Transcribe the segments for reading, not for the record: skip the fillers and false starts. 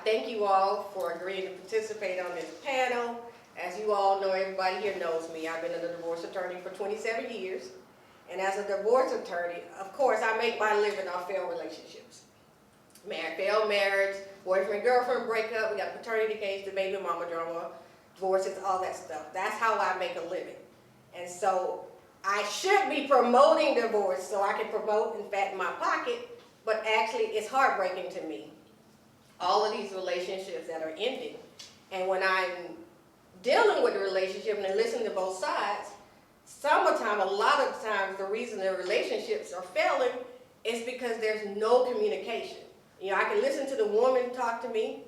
thank you all for agreeing to participate on this panel. As you all know, everybody here knows me. I've been a divorce attorney for 27 years. And as a divorce attorney, of course, I make my living off failed relationships. Failed marriage, boyfriend, girlfriend breakup, we got paternity case, the baby mama drama, divorces, all that stuff. That's how I make a living. And so I should be promoting divorce so I can promote and fatten my pocket, but actually it's heartbreaking to me. All of these relationships that are ending. And when I'm dealing with the relationship and listening to both sides, a lot of times the reason the relationships are failing is because there's no communication. You know, I can listen to the woman talk to me,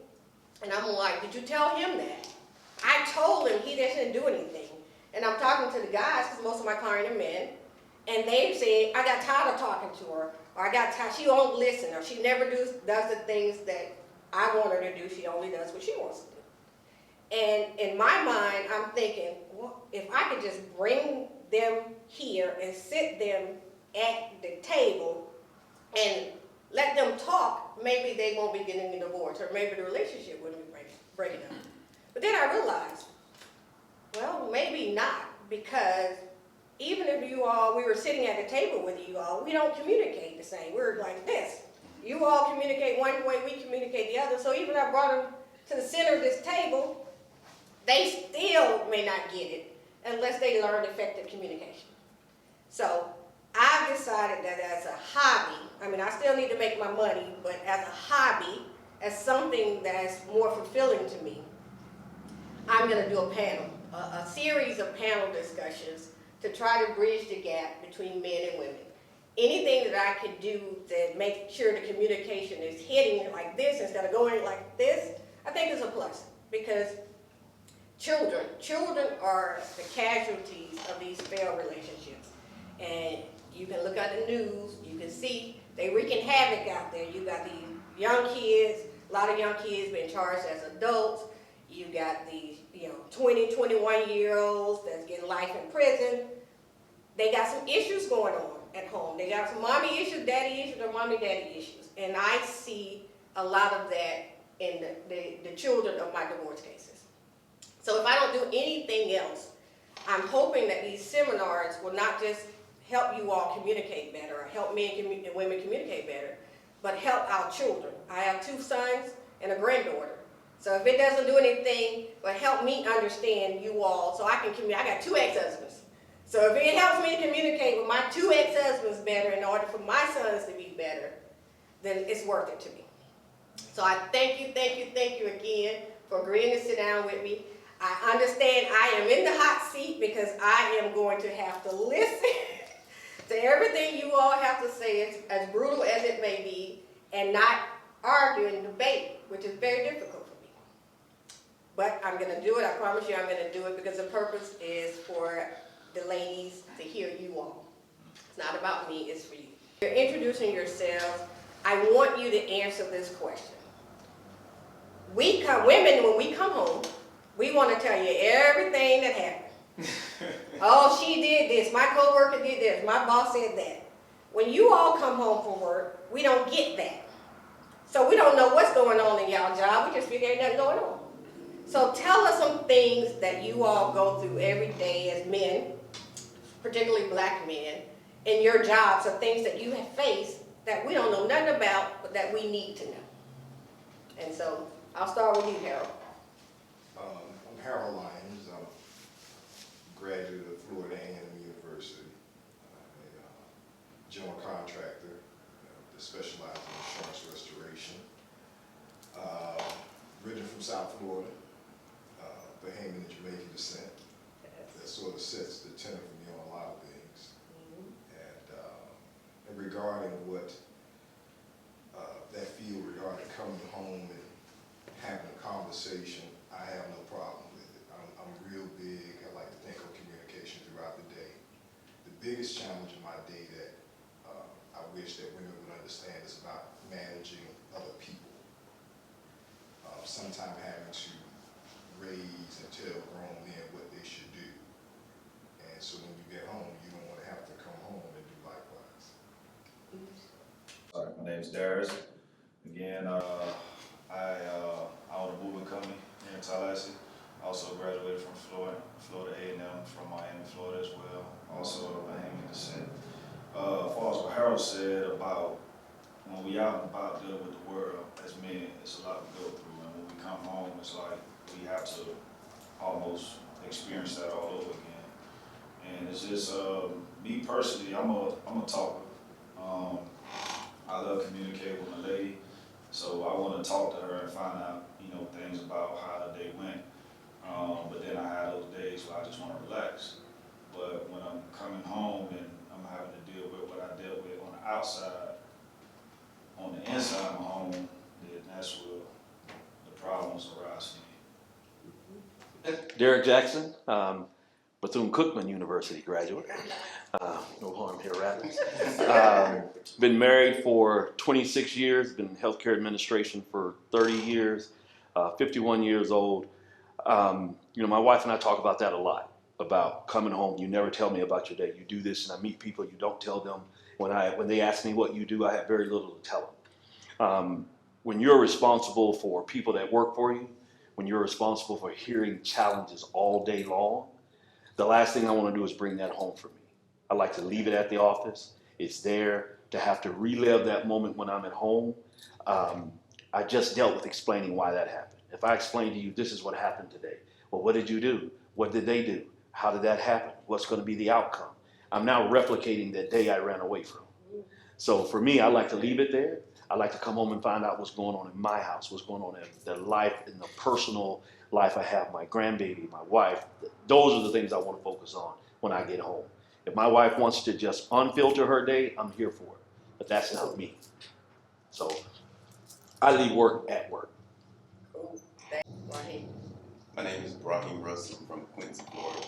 and I'm like, did you tell him that? I told him he didn't do anything. And I'm talking to the guys, because most of my clients are men, and they say, I got tired of talking to her, or I got tired, she won't listen, or she never does the things that I want her to do, she only does what she wants to do. And in my mind, I'm thinking, well, if I could just bring them here and sit them at the table and let them talk, maybe they won't be getting a divorce, or maybe the relationship wouldn't be breaking up. But then I realized, well, maybe not, because even if we were sitting at the table with you all, we don't communicate the same. We're like this. You all communicate one way, we communicate the other. So even if I brought them to the center of this table, they still may not get it unless they learn effective communication. So I've decided that as a hobby, I mean, I still need to make my money, but as a hobby, as something that's more fulfilling to me, I'm going to do a panel, a series of panel discussions to try to bridge the gap between men and women. Anything that I can do to make sure the communication is hitting like this instead of going like this, I think is a plus, because children are the casualties of these failed relationships. And you can look at the news, you can see they wreaking havoc out there. You got these young kids, a lot of young kids being charged as adults. You got these, 20, 21-year-olds that's getting life in prison. They got some issues going on at home. They got some mommy issues, daddy issues, or mommy-daddy issues. And I see a lot of that in the children of my divorce cases. So if I don't do anything else, I'm hoping that these seminars will not just help you all communicate better, or help men and women communicate better, but help our children. I have 2 sons and a granddaughter. So if it doesn't do anything but help me understand you all, so I can communicate. I got 2 ex-husbands. So if it helps me to communicate with my 2 ex-husbands better in order for my sons to be better, then it's worth it to me. So I thank you again for agreeing to sit down with me. I understand I am in the hot seat because I am going to have to listen to everything you all have to say, as brutal as it may be, and not argue and debate, which is very difficult for me. But I'm going to do it. I promise you I'm going to do it, because the purpose is for the ladies to hear you all. It's not about me, it's for you. You're introducing yourselves. I want you to answer this question. Women, when we come home, we want to tell you everything that happened. Oh, she did this, my coworker did this, my boss said that. When you all come home from work, we don't get that. So we don't know what's going on in y'all job, we just figure ain't nothing going on. So tell us some things that you all go through every day as men, particularly black men, in your jobs, or things that you have faced that we don't know nothing about, but that we need to know. And so I'll start with you, Harold. I'm Harold Lyons. I'm a graduate of Florida A&M University. I'm a general contractor that specializes in insurance restoration. Originally from South Florida, Bahamian and Jamaican descent. That sort of sets the tenor for me on a lot of things. And regarding what that field regarding coming home and having a conversation, I have no problem with it. I'm real big. I like to think of communication throughout the day. The biggest challenge in my day that I wish that women would understand is about managing other people. Sometimes having to raise and tell grown men what they should do. And so when you get home, you don't want to have to come home and do likewise. My name is Darius. Again, I was said about when we out and about dealing with the world as men, it's a lot to go through. And when we come home, it's like we have to almost experience that all over again. And it's just, me personally, I'm a talker. I love communicating with my lady. So I want to talk to her and find out, things about how the day went. But then I have those days where I just want to relax. But when I'm coming home and I'm having to deal with what I dealt with on the outside, on the inside of my home, then that's where the problems arise for me. Derek Jackson, Bethune-Cookman University graduate. No harm here, rather. Been married for 26 years, been in healthcare administration for 30 years, 51 years old. My wife and I talk about that a lot, about coming home. You never tell me about your day. You do this, and I meet people, you don't tell them. When they ask me what you do, I have very little to tell them. When you're responsible for people that work for you, when you're responsible for hearing challenges all day long, the last thing I want to do is bring that home for me. I like to leave it at the office. It's there. To have to relive that moment when I'm at home, I just dealt with explaining why that happened. If I explain to you, this is what happened today. Well, what did you do? What did they do? How did that happen? What's going to be the outcome? I'm now replicating that day I ran away from. So for me, I like to leave it there. I like to come home and find out what's going on in my house, what's going on in the life, in the personal life I have, my grandbaby, my wife. Those are the things I want to focus on when I get home. If my wife wants to just unfilter her day, I'm here for it. But that's not me. So I leave work at work. Cool. Raheem. My name is Raheem Russell from Quincy, Florida.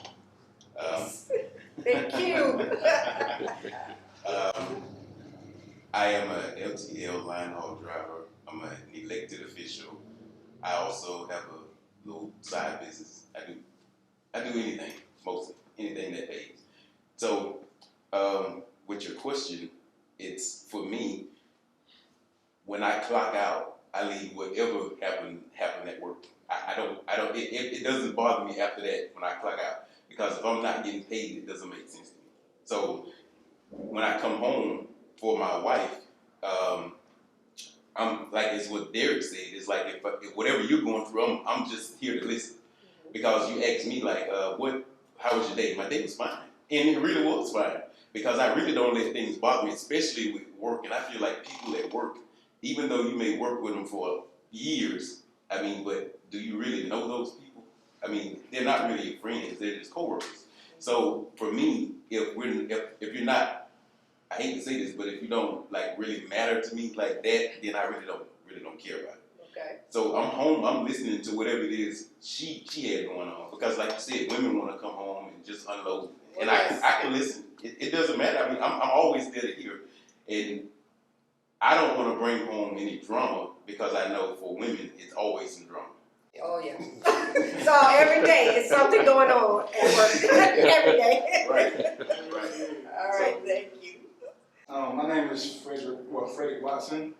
Thank you. I am an LTL line haul driver. I'm an elected official. I also have a little side business. I do anything, mostly anything that pays. So, with your question, it's for me. When I clock out, I leave whatever happened at work. I don't. It doesn't bother me after that when I clock out, because if I'm not getting paid, it doesn't make sense to me. So when I come home for my wife, I'm like, it's what Derek said. It's like if whatever you're going through, I'm just here to listen. Because you asked me like, how was your day? My day was fine, and it really was fine, because I really don't let things bother me, especially with work. And I feel like people at work, even though you may work with them for years, but do you really know those people? They're not really your friends; they're just coworkers. So for me, if you're not, I hate to say this, but if you don't like really matter to me like that, then I really don't care about it. Okay. So I'm home. I'm listening to whatever it is she had going on, because like you said, women want to come home and just unload, and Yes. I can listen. It doesn't matter. I'm always there to hear, and I don't want to bring home any drama, because I know for women it's always some drama. Oh yeah. So every day it's something going on at work. Every day. Right. All right. Thank you. My name is Frederick Watson,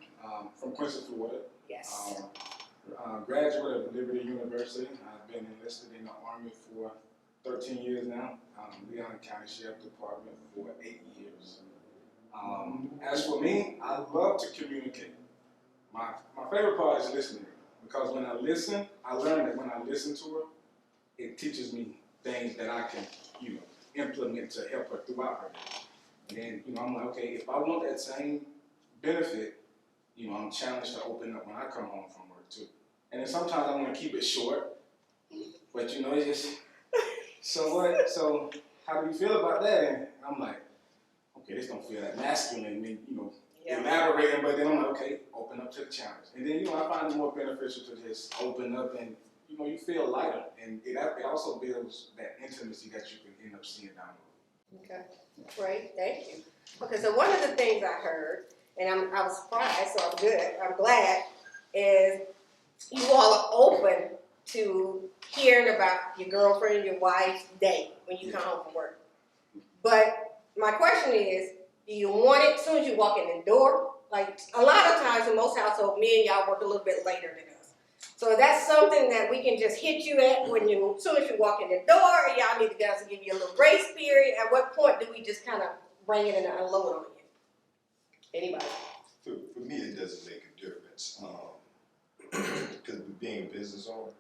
from Quincy, Florida. Yes. Graduate of Liberty University. I've been enlisted in the Army for 13 years now. Leon County Sheriff Department for 8 years. As for me, I love to communicate. My favorite part is listening, because when I listen, I learn that when I listen to her, it teaches me things that I can, implement to help her throughout her day. And then, I'm like, okay, if I want that same benefit, I'm challenged to open up when I come home from work too. And then sometimes I want to keep it short, but it's just, so what? So how do you feel about that? And I'm like, okay, this don't feel that masculine, and elaborating, but then I'm like, okay, open up to the challenge. And then, I find it more beneficial to just open up, and, you feel lighter, and it also builds that intimacy that you can end up seeing down the road. Okay. Great. Thank you. Okay. So one of the things I heard, and I was surprised, so I'm good. I'm glad, is you all are open to hearing about your girlfriend and your wife's day when you come home from work. But my question is, do you want it as soon as you walk in the door? Like a lot of times in most households, me and y'all work a little bit later than us. So that's something that we can just hit you at as soon as you walk in the door. Y'all need to guys to give you a little grace period. At what point do we just kind of bring it and unload on you? Anybody? For me, it doesn't make a difference. Because being a business owner,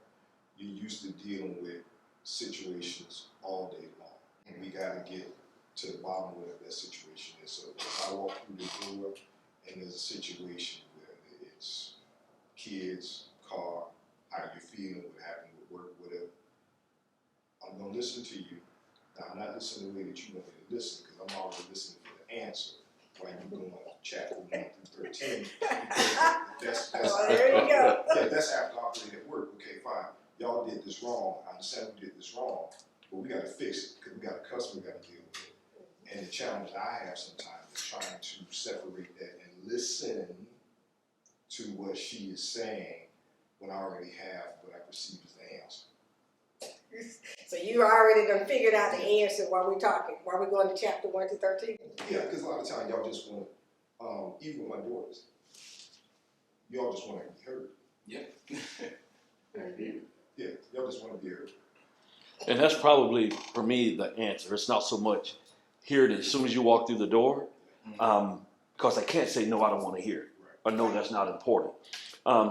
you're used to dealing with situations all day long. And we gotta get to the bottom of whatever that situation is. So if I walk through the door and there's a situation where it's kids, car, how you feeling, what happened with work, whatever, I'm gonna listen to you. Now, I'm not listening the way that you want me to listen, because I'm already listening for the answer while you're going chapter 1 through 13. That's Oh, there you go. Yeah, that's after I operate at work. Okay, fine. Y'all did this wrong. I understand we did this wrong, but we gotta fix it, because we got a customer we gotta deal with. And the challenge I have sometimes is trying to separate that and listen to what she is saying when I already have what I perceive as the answer. So you already done figured out the answer while we're talking, while we're going to chapter 1 to 13? Yeah, because a lot of times y'all just want, even with my daughters, y'all just want to be heard. Yeah. Yeah, y'all just want to be heard. And that's probably, for me, the answer. It's not so much hear it as soon as you walk through the door, because I can't say, no, I don't want to hear it, or no, that's not important.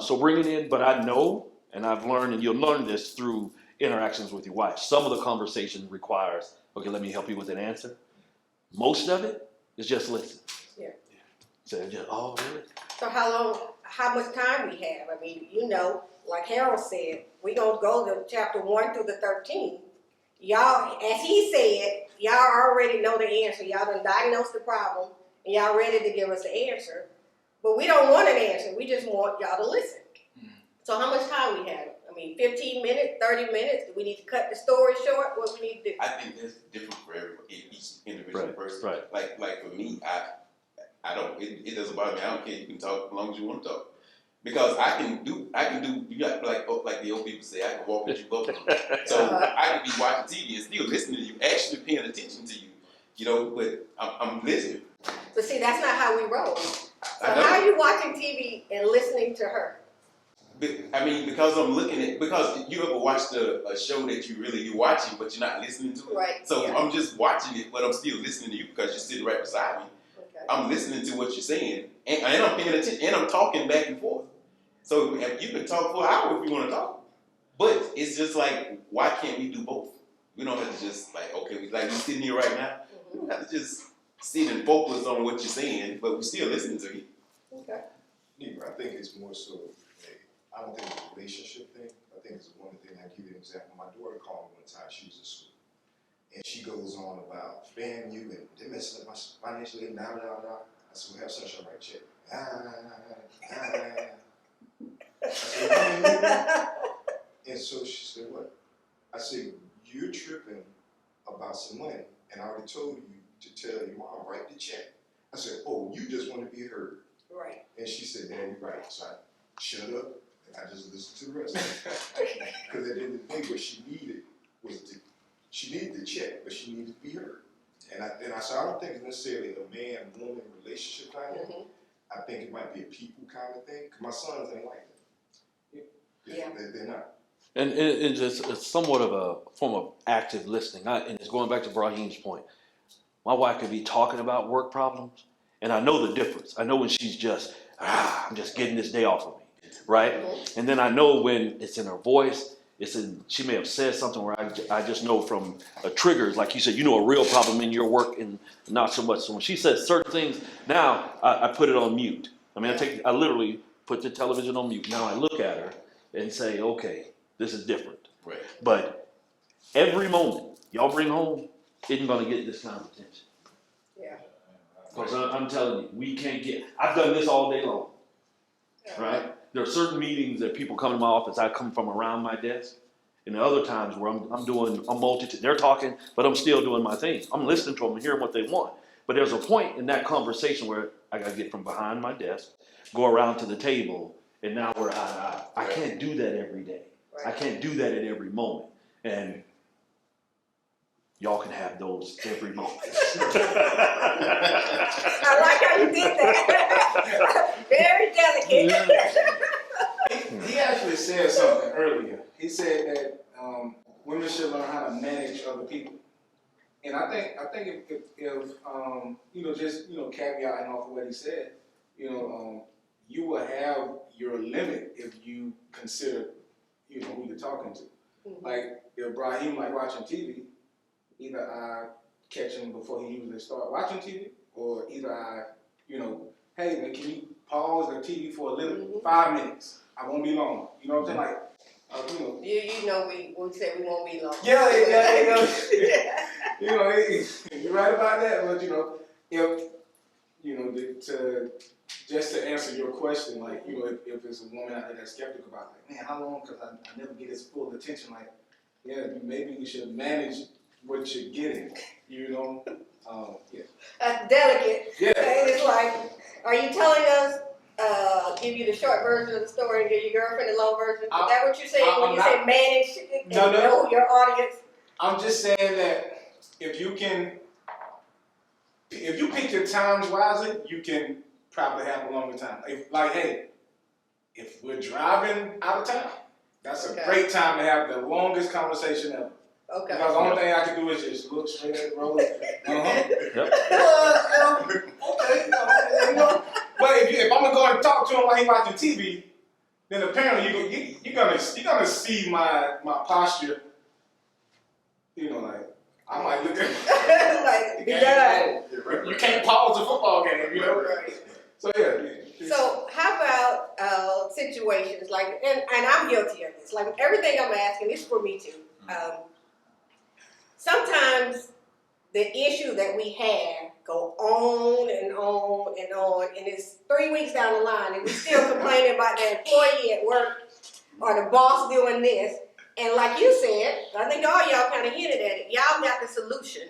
So bring it in, but I know, and I've learned, and you'll learn this through interactions with your wife. Some of the conversation requires, okay, let me help you with an answer. Most of it is just listen. Yeah. So just, oh, really? So how much time we have? I mean, you know, like Harold said, we gonna go to chapter 1 through the 13. Y'all, as he said, y'all already know the answer. Y'all done diagnosed the problem, and y'all ready to give us the answer. But we don't want an answer. We just want y'all to listen. So how much time we have? I mean, 15 minutes, 30 minutes? Do we need to cut the story short? What we need to do? I think that's different for each individual person. Right. Like for me, I don't. It doesn't bother me. I don't care. You can talk as long as you want to talk. Because I can do. You got like the old people say. I can walk with you both. So I can be watching TV and still listening to you, actually paying attention to you. You know, but I'm listening. But see, that's not how we roll. So how are you watching TV and listening to her? I mean, because I'm looking at, because you ever watched a show that you're watching, but you're not listening to it? Right. So yeah. I'm just watching it, but I'm still listening to you because you're sitting right beside me. Okay. I'm listening to what you're saying, and I'm paying attention, and I'm talking back and forth. So you can talk for an hour if you want to talk. But it's just like, why can't we do both? We don't have to just like, okay, like we're sitting here right now. We don't have to just sit and focus on what you're saying, but we're still listening to you. Okay. Neibra, I think it's more so, I don't think it's a relationship thing. I think it's one thing. I give you an example. My daughter called me one time. She was in school, and she goes on about FAMU and they're messing up my financial aid. Nah. I said, we have sunshine right check. I said, and so she said, what? I said, you're tripping about some money, and I already told you to tell your mom, write the check. I said, oh, you just want to be heard. Right. And she said, Dad, you're right. So I shut up, and I just listened to the rest of it. Because at the end of the day, what she needed was she needed the check, but she needed to be heard. And I said, I don't think it's necessarily a man-woman relationship kind of thing. I think it might be a people kind of thing. Because my sons ain't like that. Yeah. They're not. And it's somewhat of a form of active listening. And it's going back to Brahim's point. My wife could be talking about work problems, and I know the difference. I know when she's just, I'm just getting this day off of me, right? And then I know when it's in her voice, she may have said something where I just know from triggers, like you said, you know a real problem in your work and not so much. So when she says certain things, now I put it on mute. I mean, I literally put the television on mute. Now I look at her and say, okay, this is different. Right. But every moment y'all bring home isn't going to get this kind of attention. Yeah. Because I'm telling you, we can't get, I've done this all day long, right? There are certain meetings that people come to my office, I come from around my desk, and there are other times where they're talking, but I'm still doing my thing. I'm listening to them and hearing what they want. But there's a point in that conversation where I got to get from behind my desk, go around to the table, and now we're eye to eye. I can't do that every day. Right. I can't do that at every moment. And y'all can have those every moment. I like how you did that. Very delicate. He actually said something earlier. He said that women should learn how to manage other people. And I think if you know, just, you know, caveating off of what he said, you know, you will have your limit if you consider, you know, who you're talking to. Mhm. Like if Brahim like watching TV, either I catch him before he usually start watching TV, or either I, you know, hey man, can you pause the TV for a little, Mhm. 5 minutes? I won't be long. You know what I'm saying? Like, you know. You know we said we won't be long. Yeah. You know, you're right about that. But you know, if you know, just to answer your question, like, you know, if it's a woman out there that's skeptical about, like, man, how long? Because I never get his full attention. Like, yeah, maybe you should manage what you're getting. You know, yeah. That's delicate. Yeah. It's like, are you telling us, give you the short version of the story and give your girlfriend the long version? Is that what you're saying when you say manage and know your audience? I'm just saying that if you pick your times wisely, you can probably have a longer time. If we're driving out of town, that's a great time to have the longest conversation ever. Okay. Because the only thing I can do is just look straight at the road. Yep. Okay. You know, but if I'm gonna go and talk to him while he's watching TV, then apparently you're gonna see my posture. You know, like I might look at Like, be done. you can't pause the football game, you know. Right. So yeah. So how about situations like, and I'm guilty of this. Like everything I'm asking, this is for me too. Sometimes the issue that we have go on and on and on, and it's 3 weeks down the line, and we still complaining about the employee at work or the boss doing this. And like you said, I think all y'all kind of hinted at it. Y'all got the solution.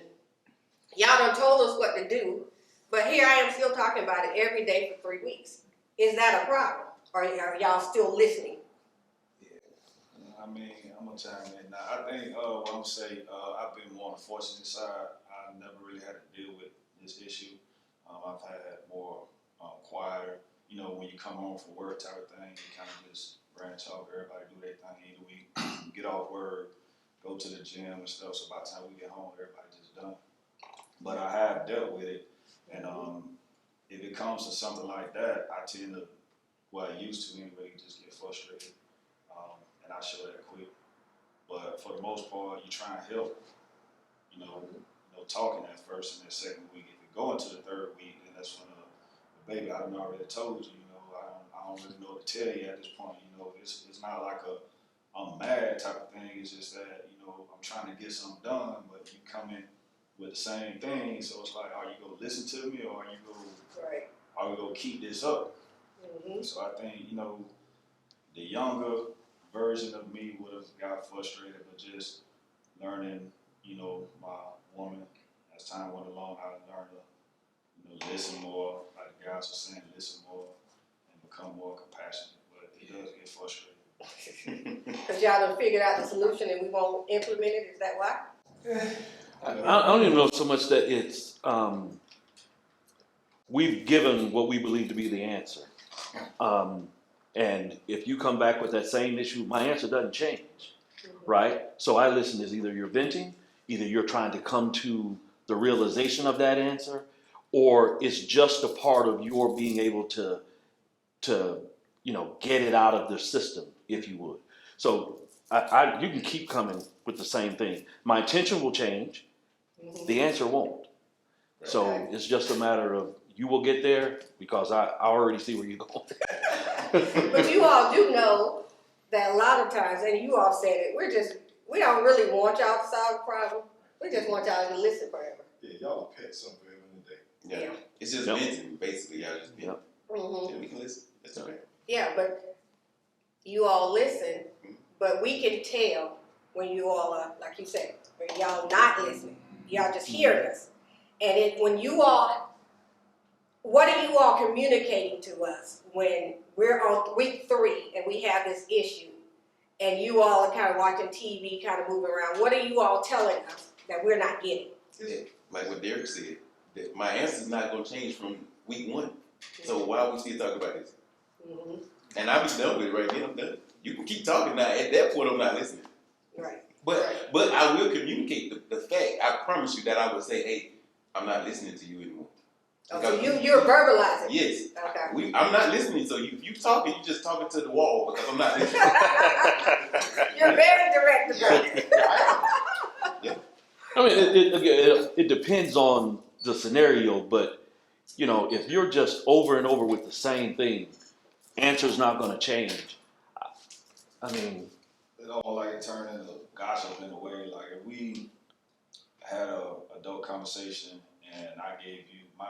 Y'all done told us what to do, but here I am still talking about it every day for 3 weeks. Is that a problem? Or are y'all still listening? I mean, I'm gonna chime in now. I think what I'm saying, I've been more on the fortunate side. I never really had to deal with this issue. I've had more quieter, you know, when you come home from work type of thing, you kind of just branch off, everybody do their thing either we get off work, go to the gym and stuff, so by the time we get home, everybody just done. But I have dealt with it, and if it comes to something like that, I tend to, well, I used to anyway, just get frustrated, and I show that quick. But for the most part, you try and help, you know, talking that first and that second week. If you go into the third week, then that's when the baby, I done already told you, I don't really know what to tell you at this point. You know, it's not like I'm mad type of thing. It's just that, you know, I'm trying to get something done, but you come in with the same thing. So it's like, are you gonna listen to me, or are we gonna keep this up? Mm-hmm. So I think, you know, the younger version of me would have got frustrated, but just learning, you know, my woman, as time went along, I learned to, you know, listen more, like the guys were saying, listen more and become more compassionate. But it does get frustrating. Because y'all done figured out the solution and we won't implement it, is that why? I don't even know so much that it's, we've given what we believe to be the answer. And if you come back with that same issue, my answer doesn't change, right? So I listen as either you're venting, either you're trying to come to the realization of that answer, or it's just a part of your being able to you know, get it out of the system, if you would. So you can keep coming with the same thing. My intention will change, the answer won't. So it's just a matter of, you will get there because I already see where you're going. But you all do know that a lot of times, and you all said it, we don't really want y'all to solve the problem. We just want y'all to listen forever. Yeah, y'all pet something in the day. Yeah. It's just venting, basically. Y'all just venting. Mm-hmm. Yeah, we can listen. That's okay. Yeah, but you all listen, but we can tell when you all are, like you said, when y'all not listening. Y'all just hearing us. And when you all, what are you all communicating to us when we're on week 3 and we have this issue and you all are kind of watching TV, kind of moving around? What are you all telling us that we're not getting? Yeah. Like what Derek said, that my answer's not going to change from week 1. So why are we still talking about this? Mm-hmm. And I'll be done with it right then. I'm done. You can keep talking now. At that point, I'm not listening. Right. But I will communicate the fact. I promise you that I will say, hey, I'm not listening to you anymore. Oh, so you're verbalizing. Yes. Okay. I'm not listening. So you talking, you just talking to the wall because I'm not listening. You're very direct about it. Yeah. I mean, it depends on the scenario, but you know, if you're just over and over with the same thing, answer's not going to change. I mean, It all like turn into gossip in a way. Like if we had a adult conversation and I gave you my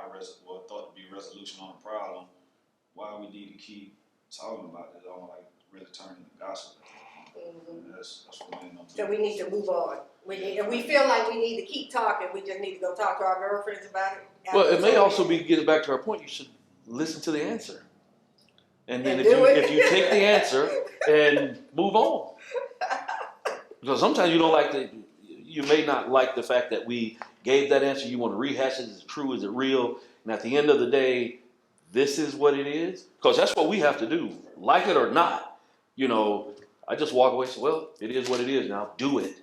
thought to be resolution on a problem, why we need to keep talking about it? It all like really turn into gossip. And that's what we end up So doing. we need to move on. If we feel like we need to keep talking, we just need to go talk to our girlfriends about it. well, it may also be getting back to our point. You should listen to the answer, and then And do it. if you take the answer and move on, because sometimes you may not like the fact that we gave that answer. You want to rehash it. Is it true? Is it real? And at the end of the day, this is what it is. Because that's what we have to do, like it or not. You know, I just walk away and say, well, it is what it is. Now do it.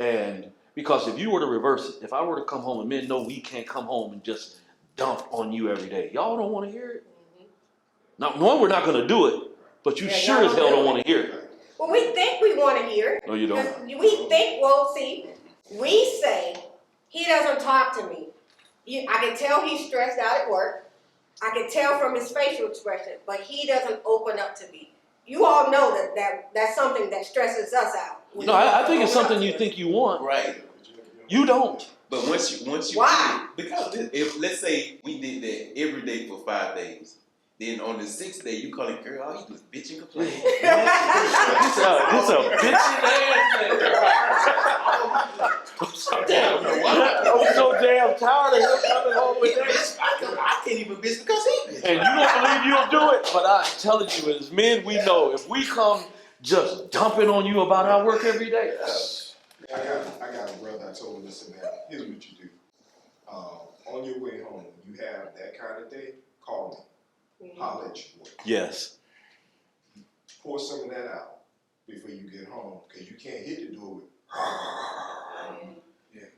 And because if you were to reverse it, if I were to come home and men know we can't come home and just dump on you every day, y'all don't want to hear it. Now, one, we're not going to do it, but you sure as hell don't want to hear it. Well, we think we want to hear it. No, you don't. We think, well, see, we say, he doesn't talk to me. I can tell he's stressed out at work. I can tell from his facial expression, but he doesn't open up to me. You all know that's something that stresses us out. No, I think it's something you think you want. Right. You don't. But once you Why? because if let's say we did that every day for 5 days, then on the 6th day you call it, girl, all you do is bitch and complain. This a bitchy I'm so damn tired of him coming home with that. I can't even bitch because he bitch. And you don't believe you'll do it, but I'm telling you, as men, we know if we come just dumping on you about our work every day. I got a brother, I told him this and that. Here's what you do. On your way home, when you have that kind of day, call me. Holler at your boy. Yes. Pour some of that out before you get home, because you can't hit the door with, yeah.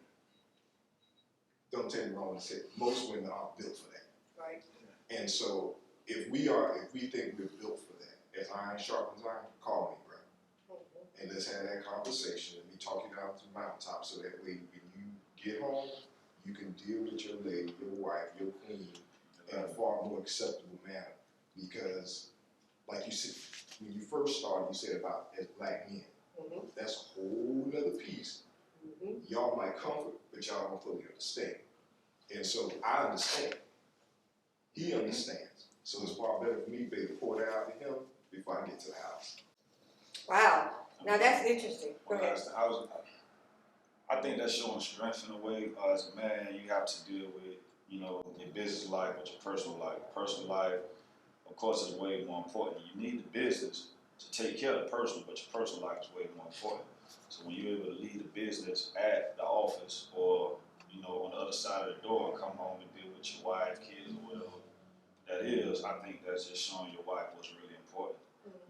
Don't take me wrong to say, most women aren't built for that. Right. And so if we think we're built for that, as iron sharpens iron, call me, bro. And let's have that conversation. Let me talk you down to the mountaintop so that way when you get home, you can deal with your lady, your wife, your queen in a far more acceptable manner. Because, like you said, when you first started, you said about as black men. That's a whole nother piece. Y'all might comfort, but y'all don't fully understand. And so I understand. He understands. So it's far better for me to be able to pour that out to him before I get to the house. Wow. Now that's interesting. Go ahead. I think that's showing strength in a way. As a man, you have to deal with, your business life, with your personal life. Personal life, of course, is way more important. You need the business to take care of the personal, but your personal life is way more important. So when you're able to lead the business at the office or, on the other side of the door and come home and deal with your wife, kids, or whatever that is, I think that's just showing your wife what's really important.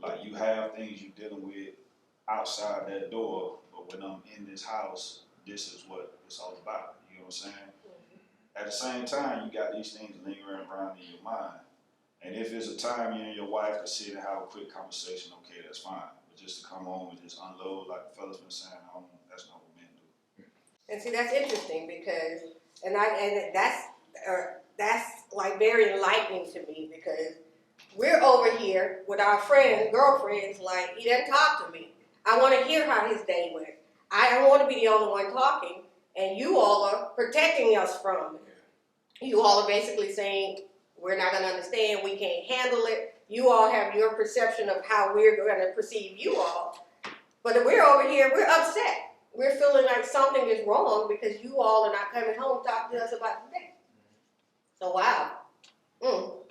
Like you have things you're dealing with outside that door, but when I'm in this house, this is what it's all about. You know what I'm saying? At the same time, you got these things lingering around in your mind. And if it's a time you and your wife can sit and have a quick conversation, okay, that's fine. But just to come home and just unload, like the fella's been saying, that's not what men do. And see, that's interesting because, and that's like very enlightening to me because we're over here with our friends, girlfriends, like he doesn't talk to me. I want to hear how his day went. I don't want to be the only one talking, and you all are protecting us from it. You all are basically saying, we're not going to understand, we can't handle it. You all have your perception of how we're going to perceive you all. But if we're over here, we're upset. We're feeling like something is wrong because you all are not coming home talking to us about the day. So, wow. Look,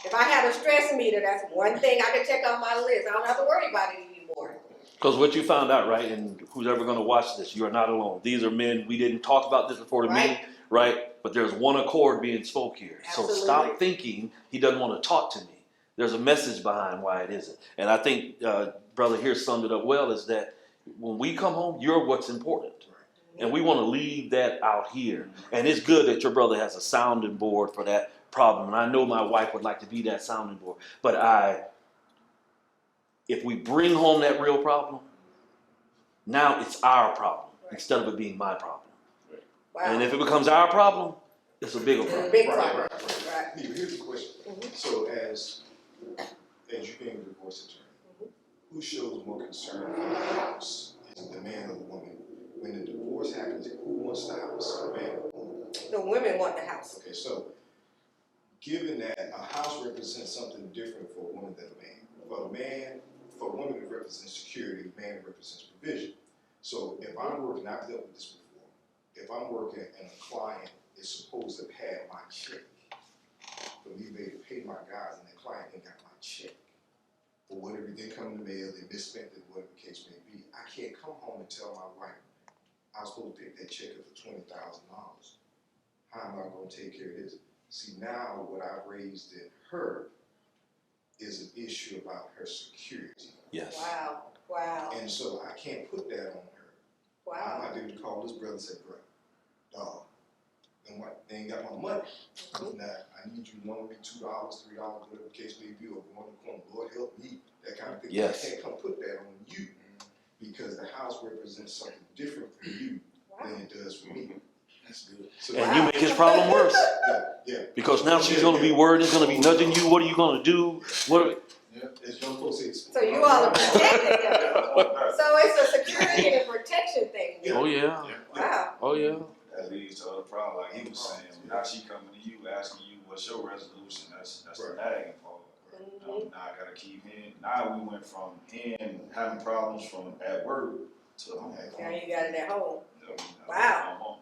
if I had a stress meter, that's one thing I can check off my list. I don't have to worry about it anymore. Because what you found out, right, and who's ever going to watch this, you are not alone. These are men. We didn't talk about this before the meeting, right? But there's one accord being spoke here. Absolutely. So stop thinking he doesn't want to talk to me. There's a message behind why it isn't. And I think brother here summed it up well, is that When we come home, you're what's important. And we want to leave that out here. And it's good that your brother has a sounding board for that problem. And I know my wife would like to be that sounding board. But if we bring home that real problem, now it's our problem instead of it being my problem. Wow. And if it becomes our problem, it's a bigger problem. Big Right, problem. right, right. Right. Here's the question. So as you being a divorce attorney, who shows more concern for the house? Is it the man or the woman? When the divorce happens, who wants the house, the man or the woman? The women want the house. Okay, so given that a house represents something different for a woman than a man, for a woman it represents security, a man it represents provision. So if I'm working, I've dealt with this before, if I'm working and a client is supposed to pay my check, for me to pay my guys and the client ain't got my check, or whatever, they come in the mail, they misspent it, whatever the case may be, I can't come home and tell my wife, I was supposed to take that check up for $20,000. How am I going to take care of this? See, now what I've raised in her is an issue about her security. Yes. Wow. Wow. And so I can't put that on her. Wow. I might be able to call this brother and say, bro, dog, and what, they ain't got my money. Now, I need you to loan me $2, $3, whatever the case may be, or go in the corner, Lord help me, that kind of thing. Yes. I can't come put that on you because the house represents something different for you than it does for me. That's good. So And you make his problem worse. yeah. Because now she's going to be worried, it's going to be nudging you. What are you going to do? As young folks say, So you all are protecting them. So it's a security and a protection thing. Oh, yeah. Wow. Oh, yeah. That leads to other problem, like he was saying. Now she coming to you, asking you, what's your resolution? That's the nagging part. Now I gotta keep him. Now we went from him having problems from at work to home. Now you got it at home. Wow. Wow.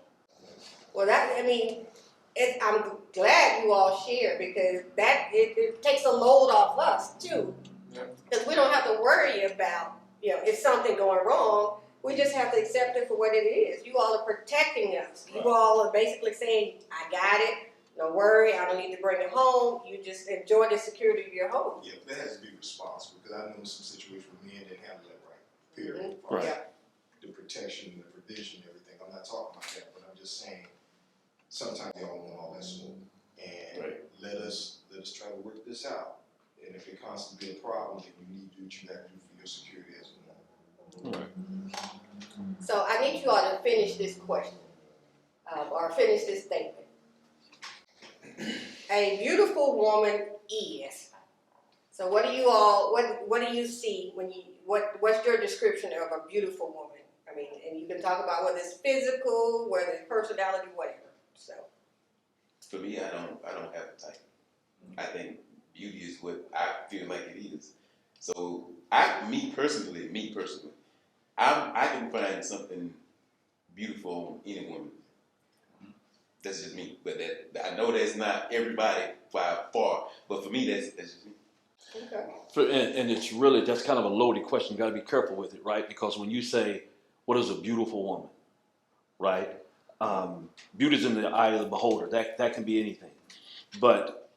Well, I'm glad you all share because it takes a load off us too. Because we don't have to worry about, is something going wrong. We just have to accept it for what it is. You all are protecting us. You all are basically saying, I got it. No worry. I don't need to bring it home. You just enjoy the security of your home. Yeah, that has to be responsible because I know some situations where men didn't handle that right. Period. Right. Yeah. The protection, the provision, everything. I'm not talking about that, but I'm just saying sometimes y'all want all that smoke. And let us try to work this out. And if it constantly be a problem, then you need to do what you got to do for your security as a woman. So I need you all to finish this question or finish this statement. A beautiful woman is. So what do you all? What do you see when you? What's your description of a beautiful woman? I mean, and you can talk about whether it's physical, whether it's personality, whatever. So. For me, I don't have a type. I think beauty is what I feel like it is. So me personally, I can find something beautiful in any woman. That's just me. But I know that's not everybody by far. But for me, that's just me. Okay. And it's that's kind of a loaded question. You got to be careful with it, right? Because when you say, what is a beautiful woman, right? Beauty is in the eye of the beholder. That can be anything. But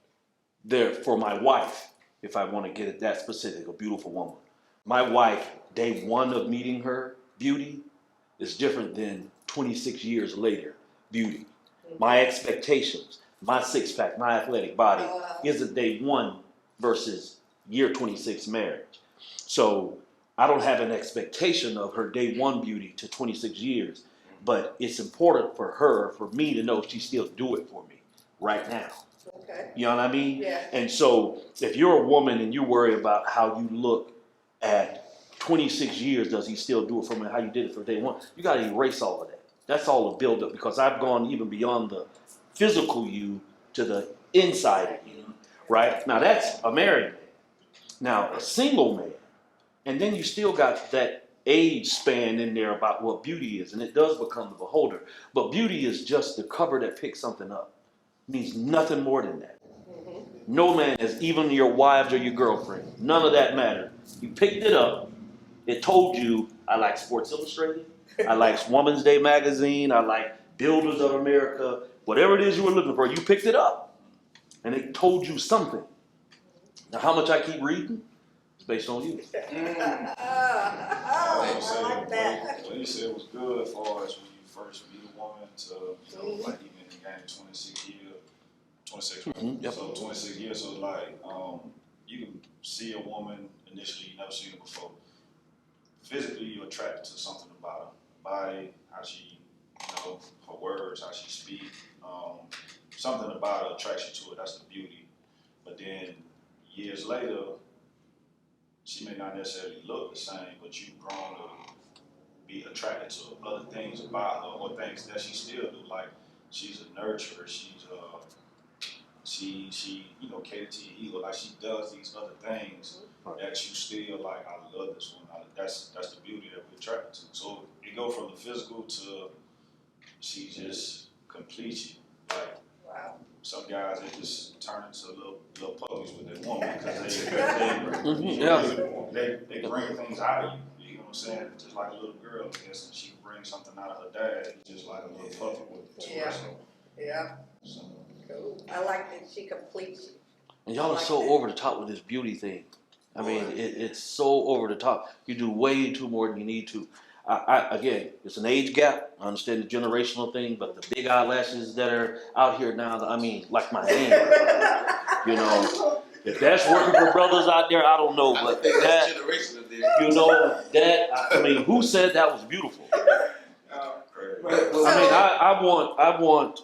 for my wife, if I want to get it that specific, a beautiful woman, my wife, day one of meeting her, beauty is different than 26 years later, beauty. My expectations, my six-pack, my athletic body is a day one versus year 26 marriage. So I don't have an expectation of her day one beauty to 26 years, but it's important for me to know she still do it for me right now. Okay. You know what I mean? Yeah. And so if you're a woman and you worry about how you look at 26 years, does he still do it for me, how you did it for day one, you got to erase all of that. That's all a build-up because I've gone even beyond the physical you to the inside of you, right? Now that's a married man. Now a single man, and then you still got that age span in there about what beauty is, and it does become the beholder. But beauty is just the cover that picks something up. It means nothing more than that. No man is even your wives or your girlfriend. None of that mattered. You picked it up. It told you, I like Sports Illustrated. I like Woman's Day magazine. I like Builders of America. Whatever it is you were looking for, you picked it up. And it told you something. Now, how much I keep reading is based on you. Oh, I like that. What you said was good as far as when you first meet a woman to, like you've been in the game 26 years, 26, right? Mhm, yep. So 26 years, so it's like, you can see a woman initially, you never seen her before. Physically, you're attracted to something about her body, how she, her words, how she speaks. Something about her attracts you to it. That's the beauty. But then years later, she may not necessarily look the same, but you've grown to be attracted to other things about her, or things that she still do. Like she's a nurturer. She cater to your ego. Like she does these other things that you still like. I love this one. That's the beauty that we're attracted to. So it go from the physical to she just completes you. Like Wow. some guys, they just turn into little puppies with their woman because they bring things out of you. You know what I'm saying? Just like a little girl, I guess, and she brings something out of her dad, just like a little puppy with two Yeah. so, Yeah. so. Cool. I like that she completes you. And y'all are so over the top with this beauty thing. I mean, it's so over the top. You do way too more than you need to. Again, it's an age gap. I understand the generational thing, but the big eyelashes that are out here now, I mean, like my hand. If that's working for brothers out there, I don't know. But that, I mean, who said that was beautiful? I want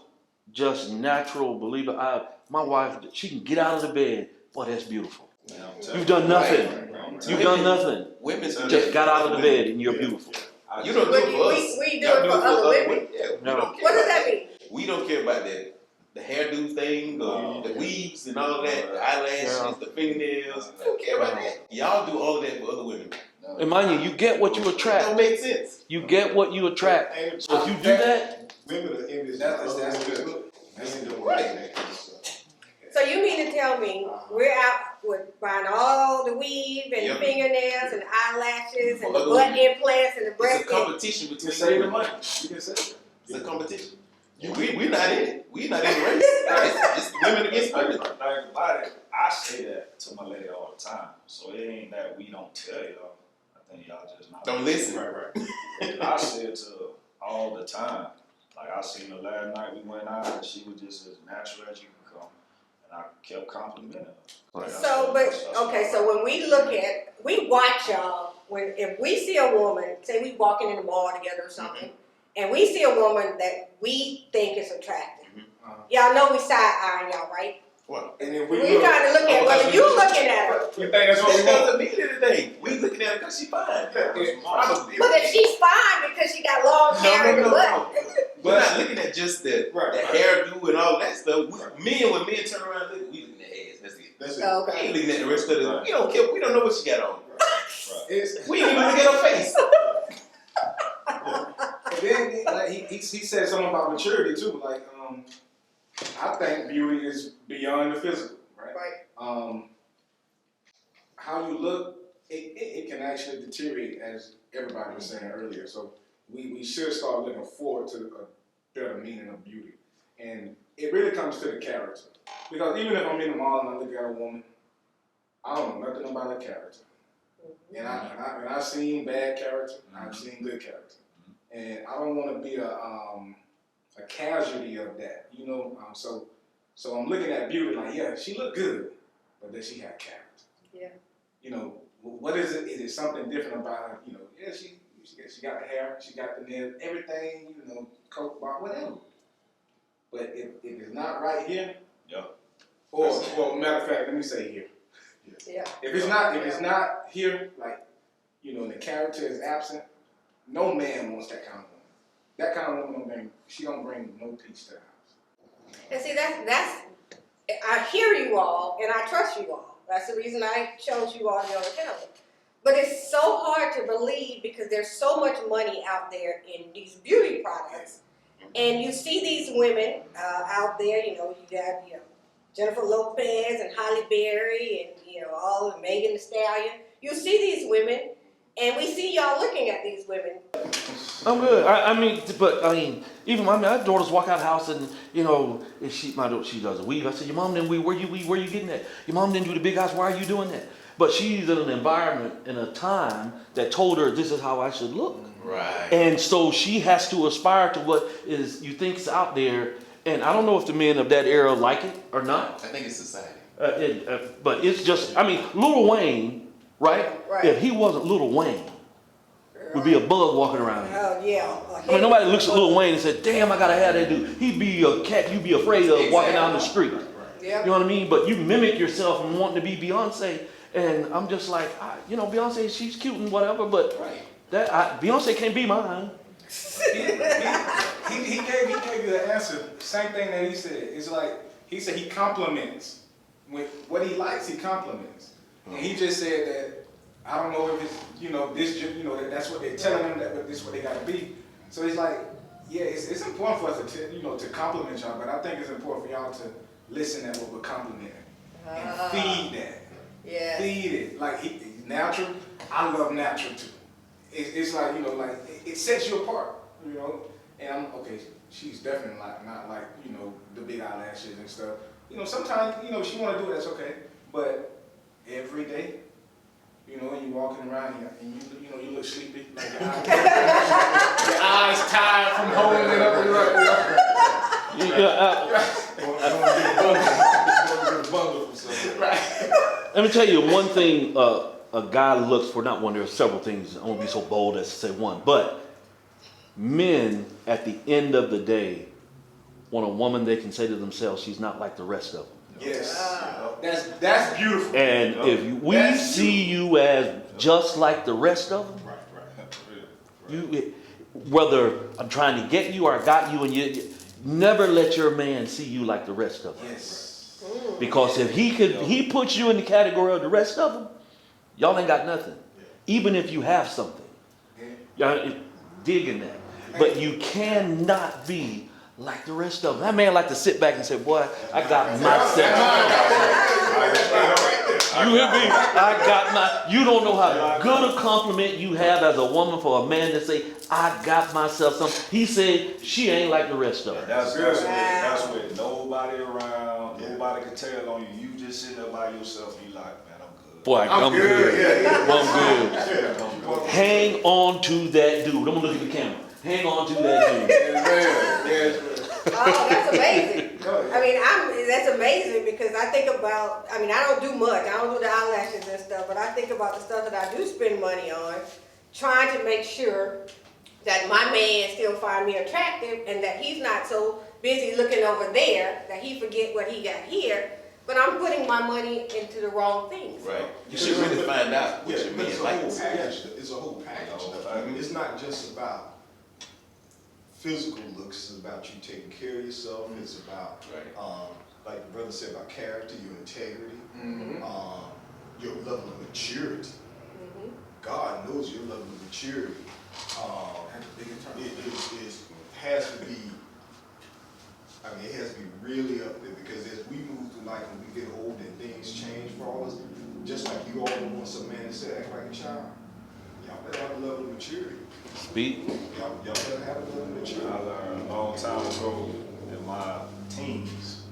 just natural, believe it. My wife, she can get out of the bed. Boy, that's beautiful. You've done nothing. You've done nothing. Women Just got out of the bed and you're beautiful. You don't do it for us. We do it for other women. Yeah, No. What does that mean? We don't care about that. The hairdo thing, the weaves and all that, the eyelashes, the fingernails. We don't care about that. Y'all do all of that for other women. And mind you get what you It don't attract. make sense. You get what you attract. So if you do that, Women are envious. That's good. So you mean to tell me we're out with buying all the weave and the fingernails and the eyelashes and the butt implants and the breast It's a competition between Save the women. money. You can save it. It's a competition. We're not in it. We're not in the race. It's women against women. Think about it. I say that to my lady all the time. So it ain't that we don't tell y'all. I think y'all just not. Don't listen. Right. I say it to her all the time. Like I seen her last night. We went out and she was just as natural as you can come. And I kept complimenting her. So when we watch y'all, if we see a woman, say we walking in the mall together or something, and we see a woman that we think is attractive, y'all know we side-eyeing y'all, right? What? And then We're trying to look at whether you looking at her. You think that's what we That want? doesn't mean anything. We looking at her because she fine. Probably. But if she's fine because she got long hair and the butt. We're not looking at just the hairdo and all that stuff. When men turn around, we looking at ass. That's it. That's it. We Okay. ain't looking at the rest of the. We don't care. We don't know what she got on. It's, We ain't even look at her face. and then like, he said something about maturity too. Like I think beauty is beyond the physical, right? Right. How you look, it can actually deteriorate, as everybody was saying earlier. So we should start looking forward to a better meaning of beauty, and it really comes to the character. Because even if I'm in the mall and I look at a woman, I don't know nothing about her character. And I've seen bad character, and I've seen good character, and I don't want to be a casualty of that, So I'm looking at beauty like, yeah, she looked good, but does she have character? Yeah. What is it? Is it something different about her? Yeah, she got the hair, she got the nails, everything, coat bar, whatever. But if it's not right here, or matter of fact, let me say here. Yeah. If it's not here, like, and the character is absent, no man wants that kind of woman. That kind of woman don't bring no peace to the house. And see, that's I hear you all and I trust you all. That's the reason I chose you all to be on the panel. But it's so hard to believe because there's so much money out there in these beauty products. And you see these women out there, you got Jennifer Lopez and Halle Berry and all of Megan Thee Stallion. You see these women, and we see y'all looking at these women. I'm good. Even my daughters walk out of the house and my daughter, she does a weave. I said, your mom didn't weave. Where you getting that? Your mom didn't do the big eyes. Why are you doing that? but she's in an environment, in a time that told her this is how I should look. Right. And so she has to aspire to what is you think's out there. And I don't know if the men of that era like it or not. I think it's society. But it's just, I mean, Lil Wayne, right? Right. If he wasn't Lil Wayne, would be a bug walking around here. Oh, yeah. I mean, nobody looks at Lil Wayne and said, damn, I gotta have that dude. He'd be a cat you'd be afraid of walking down the street. Yep. You know what I mean? But you mimic yourself and wanting to be Beyonce. And I'm just like, Beyonce, she's cute and whatever, but Beyonce can't be mine. He gave you the answer. Same thing that he said. It's like he said he compliments. With what he likes, he compliments. And he just said that I don't know if it's that's what they're telling him, that this is what they gotta be. So it's like, yeah, it's important for us to compliment y'all, but I think it's important for y'all to listen at what we're complimenting and feed that. Yeah. Feed it. Like natural. I love natural too. It's like it sets you apart. And I'm okay. She's definitely not like the big eyelashes and stuff. Sometimes she want to do it. That's okay. But every day, when you're walking around here and you look sleepy, like your eyes tired from holding it up. Let me tell you one thing a guy looks for, not one, there are several things, I won't be so bold as to say one, but men at the end of the day want a woman they can say to themselves, she's not like the rest of them. Yes. That's beautiful. And if we see you as just like the rest of them, whether I'm trying to get you or I got you, and you never let your man see you like the rest of them. Yes. Because if he puts you in the category of the rest of them, y'all ain't got nothing. Even if you have something. Y'all digging that. But you cannot be like the rest of them. That man like to sit back and say, boy, I got myself. You hear me? You don't know how good a compliment you have as a woman for a man to say, I got myself something. He said, she ain't like the rest of them. That's with nobody around, nobody can tell on you. You just sitting there by yourself and you like, man, I'm good. Boy, I'm good. I'm good. Yeah. Hang on to that dude. I'm gonna look at the camera. Hang on to that dude. Oh, that's amazing. That's amazing because I think about, I don't do much. I don't do the eyelashes and stuff, but I think about the stuff that I do spend money on, trying to make sure that my man still find me attractive and that he's not so busy looking over there that he forget what he got here, but I'm putting my money into the wrong things. Right. You should really find out what your man likes. It's a whole package. It's not just about physical looks. It's about you taking care of yourself. It's about, like the brother said, about character, your integrity, your level of maturity. God knows your level of maturity. It has to be. It has to be really up there because as we move through life and we get older and things change for us, just like you all want some man to say, act like a child. Y'all better have a level of maturity. Speak. Y'all better have a level of maturity. I learned a long time ago in my teens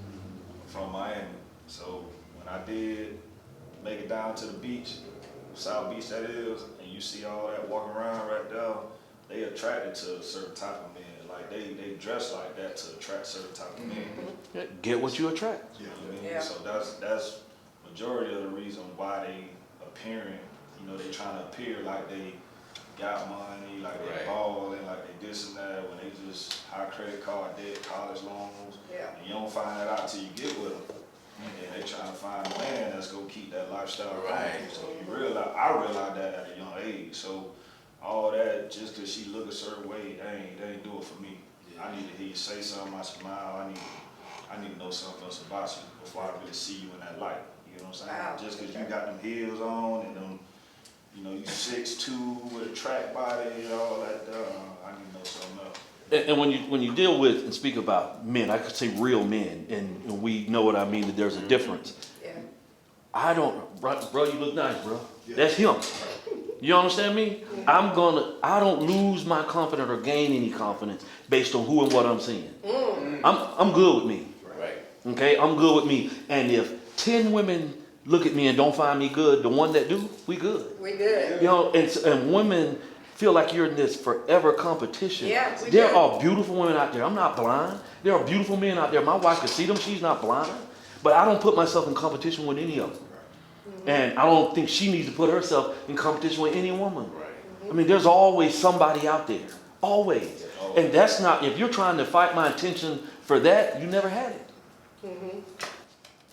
from Miami. So when I did make it down to the beach, South Beach that is, and you see all that walking around right there, they attracted to a certain type of men. Like they dress like that to attract certain type of men. Get what you attract. You know what I mean? So that's majority of the reason why they appearing, they trying to appear like they got money, like they balling, like they this and that, when they just high credit card debt, college loans, and you don't find that out till you get with them. And they trying to find a man that's gonna keep that lifestyle going. So I realized that at a young age. So all that, just cause she look a certain way, they ain't do it for me. I need to hear you say something, I smile, I need to know something else about you before I really see you in that light. You know what I'm saying? Just cause you got them heels on and them, you 6'2" with a track body and all that, I need to know something else. And when you deal with and speak about men, I could say real men, and we know what I mean, that there's a difference. I don't, bro, you look nice, bro. That's him. You understand me? I don't lose my confidence or gain any confidence based on who and what I'm seeing. I'm good with me. Okay, I'm good with me. And if 10 women look at me and don't find me good. The one that do, we good. We good. You know, and women feel like you're in this forever competition. Yeah, we There do. are beautiful women out there. I'm not blind. There are beautiful men out there. My wife can see them. She's not blind. But I don't put myself in competition with any of them. And I don't think she needs to put herself in competition with any woman. Right. I mean, there's always somebody out there. Always. And that's not, if you're trying to fight my attention for that, you never had it.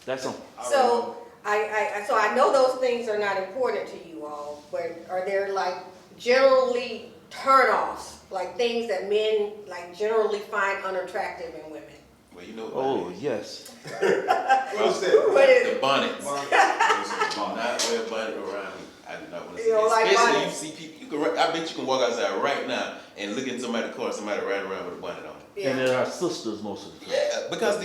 That's all. So I know those things are not important to you all, but are there like generally turnoffs, like things that men like generally find unattractive in women? Well, you know what Oh, that is. yes. What's that? What is The it? bonnets. Bonnet. Not wear a bonnet around me. I do not want to see You don't that. like Especially bonnets? you see people, I bet you can walk outside right now and look in somebody's car, somebody riding around with a bonnet on. And Yeah. they're our sisters most of the time. Yeah, because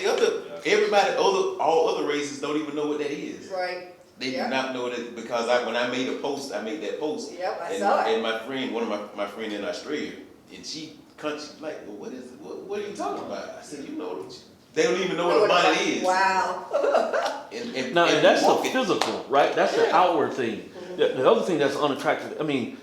all other races don't even know what that is. Right. They Yeah. do not know that because when I made that post. Yep, I and, saw it. And my friend, one of my friend in Australia, and she like, well, what is it? What are you talking about? I said, you know, they don't even know what a bonnet is. Wow. And Now, and that's the walk it. physical, right? That's the outward thing. The other thing that's unattractive, I mean,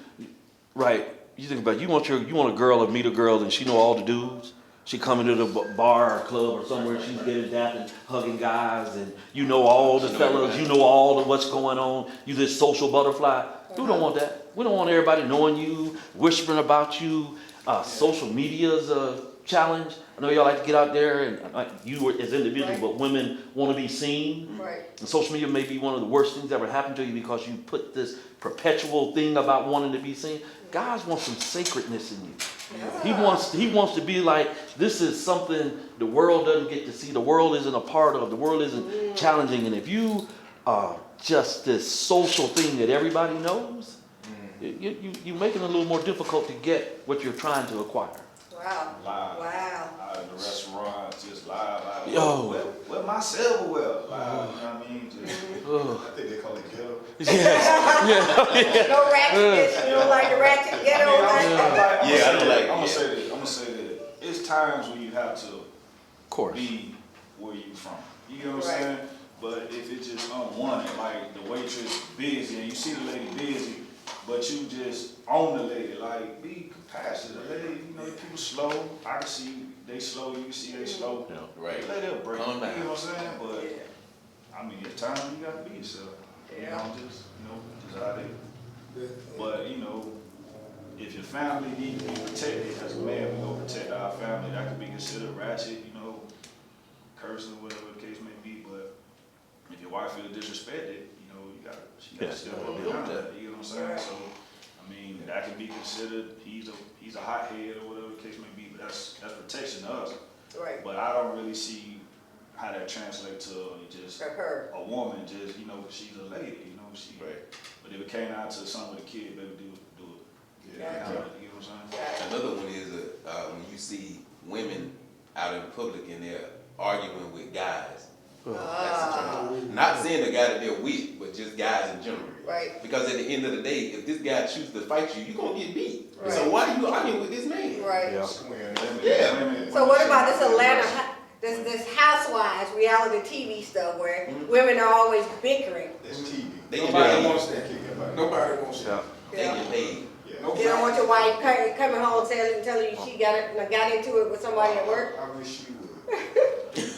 right, you think about it, you want a girl to meet a girl and she know all the dudes. She come into the bar or club or somewhere, she's getting dapped and hugging guys, and you know all the She know fellas, everybody. you know all of what's going on. You this social butterfly. We don't want that. We don't want everybody knowing you, whispering about you. Social media's a challenge. I know y'all like to get out there and you as individuals, Right. but women want to be seen. Right. And social media may be one of the worst things that ever happened to you because you put this perpetual thing about wanting to be seen. Guys want some sacredness in you. He wants to be like, this is something the world doesn't get to see. The world isn't a part of. The world isn't challenging. And if you are just this social thing that everybody knows, you're making it a little more difficult to get what you're trying to acquire. Wow. Live. Wow. Out in the restaurant, just live. Yo. Where my silverware? Live, you know what I mean? Just, I think they call it ghetto. Yes. No ratchetness. You don't like the ratchet ghetto thing? Yeah, I don't like it, I'm gonna yeah. say this. I'm gonna say that it's times when you have to Of course. be where you from. You know what I'm Right. saying? But if it's just unwanted, like the waitress busy and you see the lady busy, but you just own the lady, like be compassionate. The lady, you know, people slow. I can see they slow, you can see they slow. Yeah. Right. Let it break. Calm down. You know what I'm saying? But I mean, it's times you gotta be yourself. You Yeah. know, just how it is. But you know, if your family need to be protected, as a man, we gonna protect our family. That could be considered ratchet, you know, cursing, whatever the case may be. But if your wife feels disrespected, you know, she gotta Yeah. step up and that. You know what I'm saying? Right. So, I mean, that could be considered he's a hothead or whatever the case may be. But that's protection to us. Right. But I don't really see how that translates to just For her. a woman. Just she's a lady. You know, she. Right. But if it came out to something with a kid, baby, do it. Yeah. You know what I'm saying? Right. Another one is when you see women out in public and they're arguing with guys. That's a turn on. Not saying the guy that they're with, but just guys in general. Right. Because at the end of the day, if this guy chooses to fight you, you're gonna get beat. Right. So why are you arguing with this man? Right. Yeah. Yeah. So what about this Atlanta, this housewives reality TV stuff where women are always bickering? It's TV. They get Nobody paid. wants that. Nobody wants Yeah. that. They get paid. Yeah. You don't want your wife coming home telling you she got into it with somebody at work? I wish you would.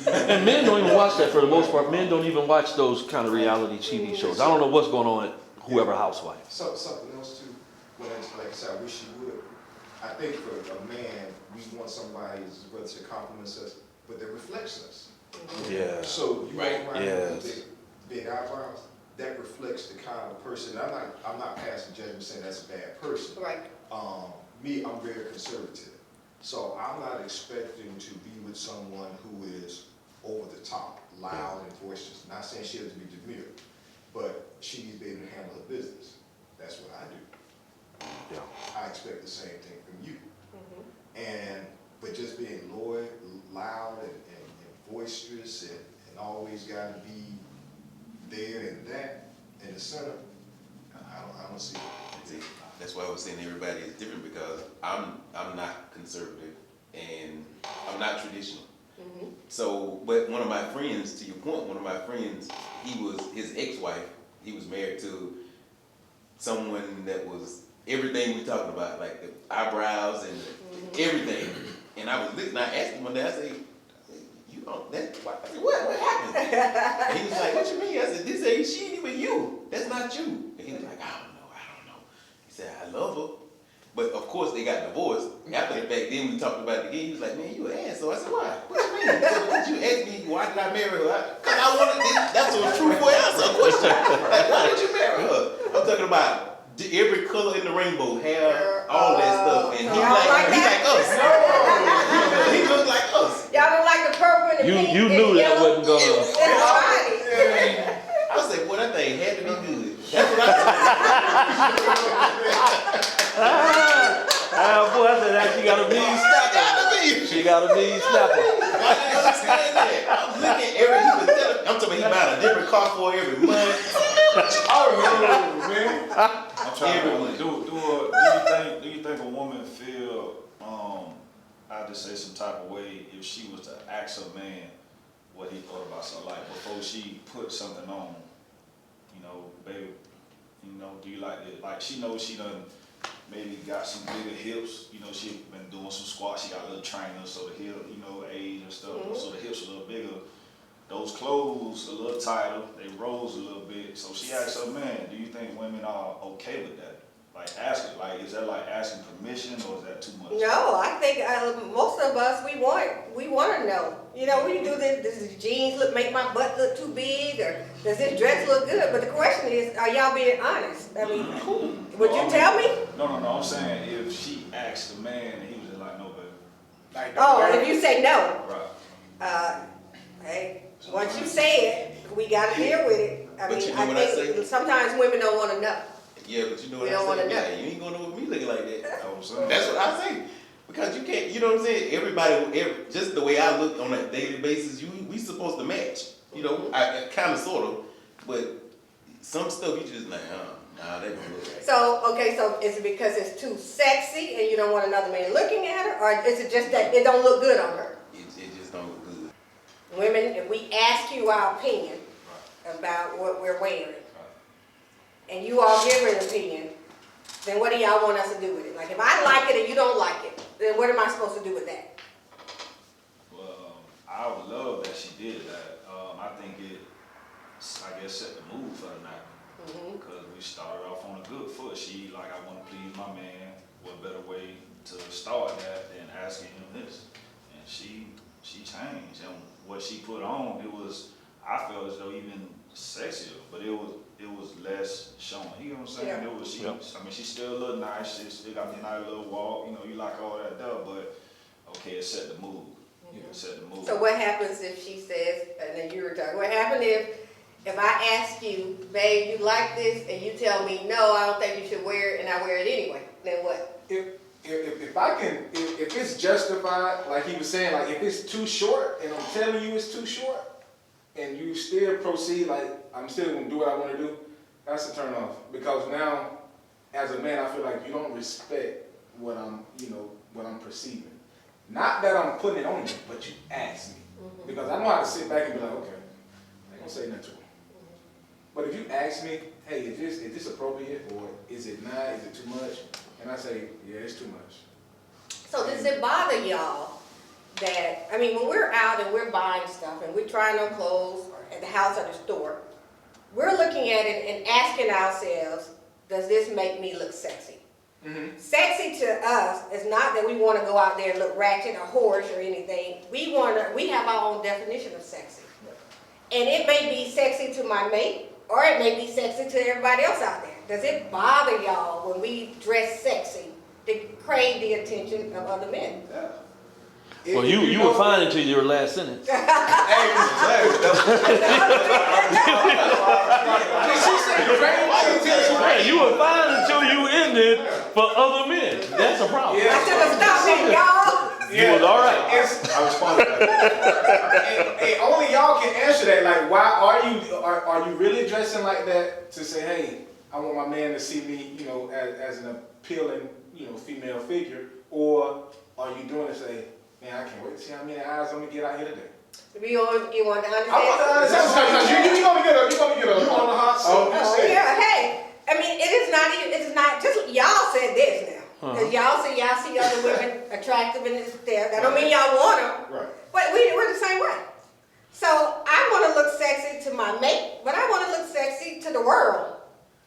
And men don't even watch that for the most part. Men don't even watch those kind of reality TV shows. I don't know what's going on at whoever housewife. Something else too, when like I said, I wish you would. I think for a man, we want somebody to compliment us, but that reflects us. Yeah. So you Right. walk around Yes. with big eyebrows, that reflects the kind of person. I'm not passing judgment saying that's a bad person. Right. Me, I'm very conservative. So I'm not expecting to be with someone who is over the top, loud and boisterous. Not saying she has to be demure, but she needs to be able to handle her business. That's what I do. Yeah. I expect the same thing from you. But just being loud and boisterous and always got to be there and that in the center, I don't see it. See, that's why I was saying everybody is different because I'm not conservative and I'm not traditional. So, but one of my friends, to your point, one of my friends, his ex-wife, he was married to someone that was everything we talking about, like the eyebrows and everything. And I was listening, I asked him one day, I said, you don't, that's why, I said, what happened? And he was like, what you mean? I said, she ain't even you. That's not you. And he was like, I don't know. He said, I love her. But of course they got divorced. After the fact, then we talked about it again. He was like, man, you an asshole. I said, why? What you mean? He said, what you asked me, why did I marry her? Because I wanted this. That's a truthful answer, a question. Like, why did you marry her? I'm talking about every color in the rainbow, hair, all that stuff. And he like us. He looked like us. Y'all don't like the purple and the pink. You knew that wasn't gonna. I said, boy, that thing had to be good. That's what I Boy, I said that she got a mean snapper. She got a mean snapper. I didn't understand that. I'm looking I'm talking about he buying a different car for every month. Man. I'm trying to do you think a woman feel I just say some type of way if she was to ask her man what he thought about something, like before she put something on, baby, do you like it? Like she knows she done maybe got some bigger hips, she been doing some squats, she got a little trainers, so the hip, age and stuff, so the hips a little bigger. Those clothes a little tighter, they rose a little bit. So she asked her man, do you think women are okay with that? Like asking, is that like asking permission or is that too much? No, I think most of us, we want to know. We do this, does the jeans make my butt look too big, or does this dress look good? But the question is, are y'all being honest? I mean, would you tell me? No, I'm saying if she asked the man and he was just like, no, baby. If you say no. Right. Hey, once you say it, we got to deal with it. I think sometimes women don't want to know. Yeah, but you know what don't want to know. Yeah, you ain't gonna know what me looking like that. That's what I say. Because you can't, you know what I'm saying? Everybody, just the way I look on a daily basis, we supposed to match. I kind of, sort of, but some stuff you just like, nah, that don't look right. So is it because it's too sexy and you don't want another man looking at her, or is it just that it don't look good on her? It just don't look good. Women, if we ask you our opinion about what we're wearing, and you all give an opinion, then what do y'all want us to do with it? Like, if I like it and you don't like it, then what am I supposed to do with that? Well, I would love that she did that. I think it, set the mood for the night. Because we started off on a good foot. She, I want to please my man. What better way to start that than asking him this? And she changed. And what she put on, I felt as though even sexier, but it was less showing. You know what I'm saying? Yeah. She still look nice. She still got the nice little walk. You like all that stuff, but okay, it set the mood. It set the mood. So what happens if she says, and then you were talking, what happens if I ask you, babe, you like this, and you tell me, no, I don't think you should wear it, and I wear it anyway? Then what? If it's justified, like he was saying, like if it's too short, and I'm telling you it's too short, and you still proceed, like I'm still gonna do what I want to do, that's a turn off. Because now, as a man, I feel like you don't respect what I'm perceiving. Not that I'm putting it on you, but you ask me. Because I know how to sit back and be like, okay, I ain't gonna say nothing to him. But if you ask me, hey, is this appropriate, or is it not? Is it too much? And I say, yeah, it's too much. So does it bother y'all that, when we're out and we're buying stuff and we're trying on clothes or at the house or the store, we're looking at it and asking ourselves, does this make me look sexy? Sexy to us is not that we want to go out there and look ratchet or whorish or anything. We have our own definition of sexy. And it may be sexy to my mate, or it may be sexy to everybody else out there. Does it bother y'all when we dress sexy to crave the attention of other men? Yeah. Well, you were fine until your last sentence. Hey, you were fine until you ended for other men. That's a problem. I should have stopped it, y'all. You was all right. I responded to that. And only y'all can answer that. Like, why are you really dressing like that to say, hey, I want my man to see me, as an appealing, female figure, or are you doing it to say, Man, I can't wait to see how many eyes I'm gonna get out here today. You want to I want to understand? understand. You gonna get a on the hot seat. Oh, yeah, hey, I mean, it's not, just, y'all said this now. Because y'all say y'all see other women attractive and it's there. That don't mean y'all want them. Right. But we're the same way. So I want to look sexy to my mate, but I want to look sexy to the world.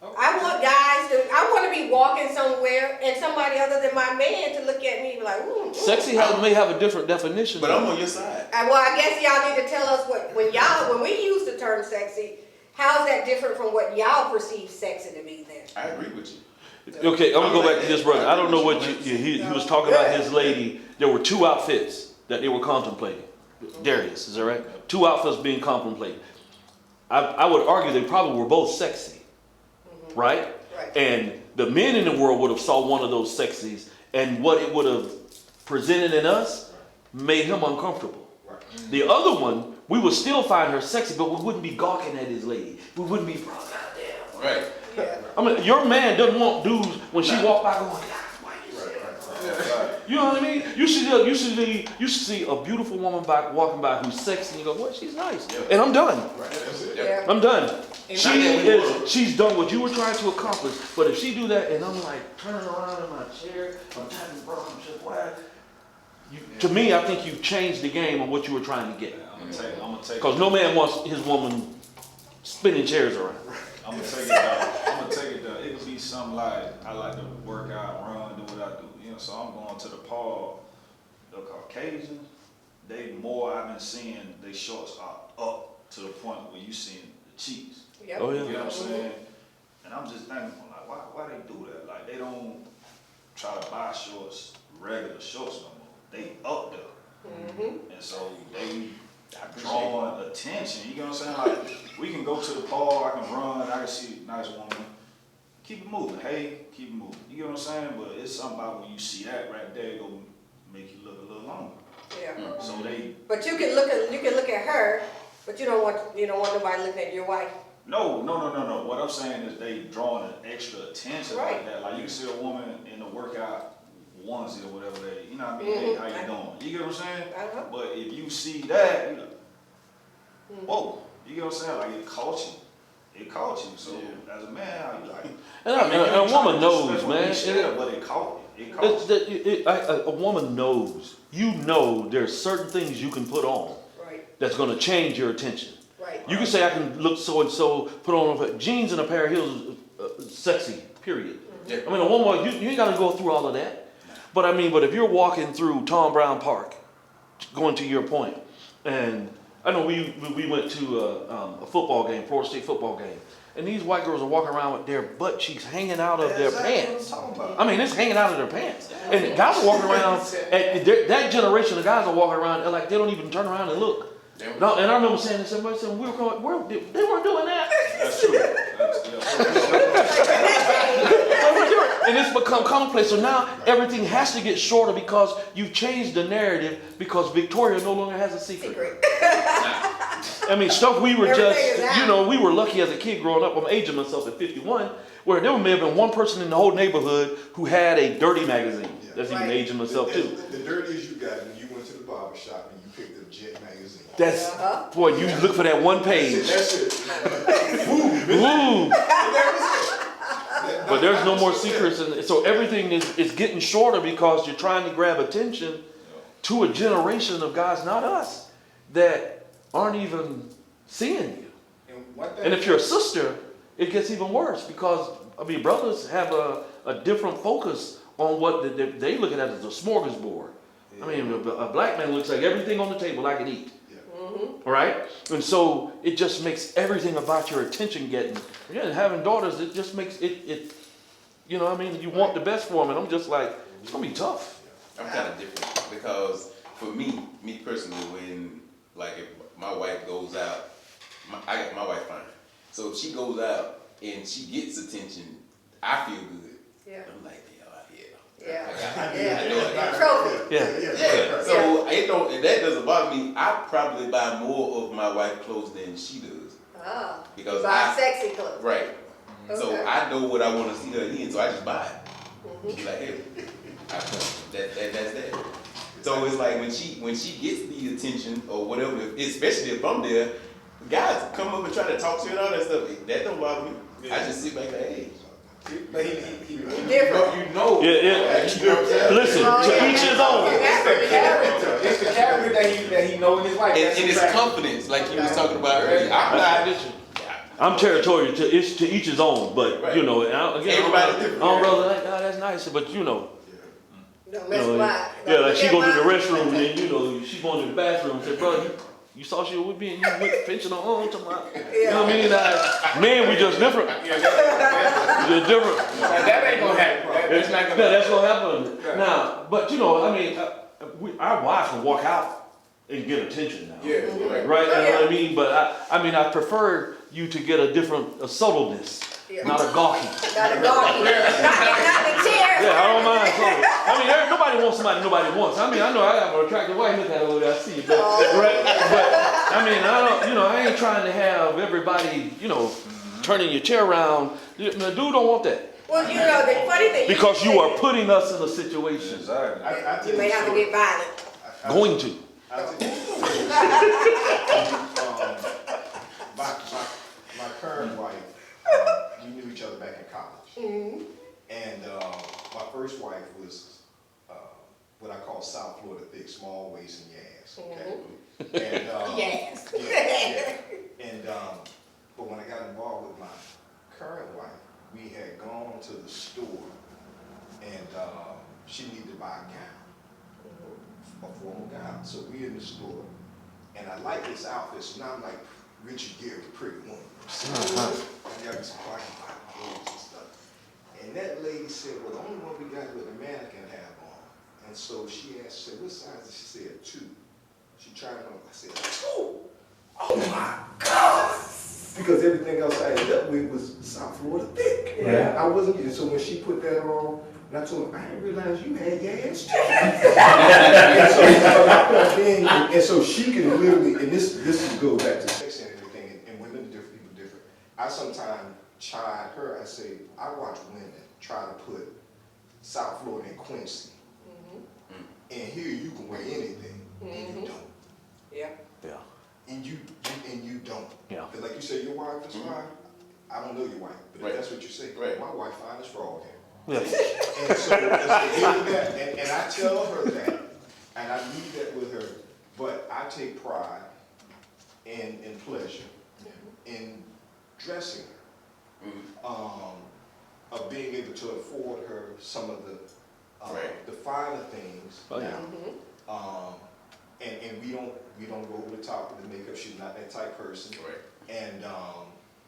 Okay. I want to be walking somewhere and somebody other than my man to look at me and be like, ooh. Sexy may have a different definition. But I'm on your side. Well, I guess y'all need to tell us when we use the term sexy, how's that different from what y'all perceive sexy to be then? I agree with you. Okay, I'm gonna go back to this brother. I don't know what he was talking about his lady. There were two outfits that they were contemplating. Darius, is that right? Two outfits being contemplated. I would argue they probably were both sexy, right? Right. And the men in the world would have saw one of those sexies, and what it would have presented in us made him uncomfortable. Right. The other one, we would still find her sexy, but we wouldn't be gawking at his lady. We wouldn't be, oh, goddamn. Right. Yeah. I mean, your man doesn't want dudes when she walk by going, God, why you say that? You know what I mean? You should see a beautiful woman walking by who's sexy, and you go, well, she's nice. Yeah. And I'm done. Right. That's it. Yeah. I'm done. And She's done what you were trying to accomplish. But if she do that and I'm like turning around in my chair, I'm typing, bro, I'm just, why? To me, I think you've changed the game on what you were trying to get. I'm gonna take Because no man wants his woman spinning chairs around. I'm gonna take it down. I'm gonna take it down. It could be something like I like to work out, run, do what I do. You know, so I'm going to the park. The Caucasians, I've been seeing they shorts are up to the point where you seeing the cheeks. Yep. Oh, You yeah. know what I'm saying? And I'm just thinking, like, why they do that? Like, they don't try to buy shorts, regular shorts no more. They up there. And so they drawing attention. You know what I'm saying? Like, we can go to the park, I can run, I can see a nice woman. Keep it moving. Hey, keep it moving. You know what I'm saying? But it's something about when you see that right there, it gonna make you look a little longer. Yeah. So they But you can look at her, but you don't want nobody looking at your wife. No. What I'm saying is they drawing an extra attention Right. like that. Like you can see a woman in a workout onesie or whatever they, you know what I mean? Hey, how you doing? You get what I'm saying? Uh-huh. But if you see that, you know, whoa, you get what I'm saying? Like it caught you. It caught you. So as a man, how you like? And you a ain't woman trying to knows, disrespect man. what he said, but it caught you. It caught you. A woman knows. You know there's certain things you can put on Right. that's going to change your attention. Right. You can say I can look so and so, put on jeans and a pair of heels, sexy. Period. Yeah. I mean, a woman, you ain't got to go through all of that. But I mean, but if you're walking through Tom Brown Park, going to your point, and I know we went to a football game, Florida State football game, and these white girls are walking around with their butt cheeks hanging out of their pants. I mean, it's hanging out of their pants. And the guys are walking around, that generation of guys are walking around like they don't even turn around and look. No, and I remember saying to somebody, we were going, they weren't doing that. That's true. And it's become commonplace. So now everything has to get shorter because you've changed the narrative because Victoria no longer has a secret. I mean, stuff we were we were lucky as a kid growing up. I'm aging myself at 51, where there may have been one person in the whole neighborhood who had a dirty magazine. That's even aging myself too. The dirtiest you got when you went to the barber shop and you picked up Jet magazine. That's, boy, you look for that one page. That's it. Woo! But there's no more secrets, and so everything is getting shorter because you're trying to grab attention to a generation of guys, not us, that aren't even seeing you. And if you're a sister, it gets even worse because I mean brothers have a different focus on what they look at as a smorgasbord. I mean, a black man looks like everything on the table I can eat. Right? And so it just makes everything about your attention getting, having daughters, it just makes it you know what I mean, you want the best for them, and I'm just like, it's gonna be tough. I'm kind of different because for me personally, when like if my wife goes out, I got my wife fine. So if she goes out and she gets attention, I feel good. Yeah. I'm like, Trophy. Yeah. So that doesn't bother me. I probably buy more of my wife's clothes than she does. Because buy sexy clothes. Right. Okay. So I know what I want to see her in, so I just buy it. Be like, hey, that's that. So it's like when she gets the attention or whatever, especially if I'm there, guys come up and try to talk to her and all that stuff. That don't bother me. I just sit back like, hey. But he different. you know. Yeah, yeah. You know what I'm saying? Listen, Oh, to yeah. each his own. It's the character. It's the character that he know in his life. And That's it's attractive. confidence, like you was talking about earlier. I'm not. I'm territorial. It's to each his own. But Right. you know, again, Everybody different. oh brother, like, oh, that's nice. But you know, Don't you mess know, with mine. yeah, like she go to the mine. restroom and then you know she going to the bathroom and say, bro, you saw she was with me and you went pinching her arm to my, you know what I mean? Man, we just different. We just different. That ain't gonna happen. That's not gonna Yeah, that's gonna happen. Now, but you know, I mean, our wives can walk out and get attention now. Yeah, Right, you know Yeah. what I mean? But I mean, I prefer you to get a subtleness, Yeah. not a gawky. Not a doggy. Not the chair. Yeah, I don't mind subtle. I mean, nobody wants somebody nobody wants. I mean, I know I have an attractive wife. Look at her over there, I see you. But, right? But I mean, I don't. You know, I ain't trying to have everybody, you know, turning your chair around. The dude don't want that Well, you know, the funny thing. because you are putting us in a situation. Exactly. You may have to get violent. Going to. My current wife, we knew each other back in college. Mm-hmm. And my first wife was what I call South Florida thick, small waist and ass. Okay. And Yes. yeah. And but when I got involved with my current wife, we had gone to the store and she needed to buy a gown, a formal gown. So we in the store, and I like this outfit. So now I'm like Richard Gere, the pretty woman. I got me some pocket clothes and stuff. And that lady said, well, the only one we got with a mannequin have on. And so she asked, she said, what size? She said 2. She tried it on. I said, 2? Oh my God! Because everything else I ended up with was South Florida thick. Yeah. I wasn't, and so when she put that on, and I told her, I didn't realize you had your ass too. and so she can literally, and this goes back to sex and everything, and women are different, people different. I sometimes chide her, I say, I watch women try to put South Florida in Quincy. And here you can wear anything, and you don't. Yeah. Yeah. And you don't. Yeah. But like you say, your wife is fine. I don't know your wife, but Right. if that's what you say, Right. my wife fine as frog here. Yeah. And so, and I tell her that, and I leave that with her, but I take pride and pleasure in dressing her, of being able to afford her some of the the finer things. Oh, yeah. And we don't go over the top with the makeup. She's not that type person. Right. And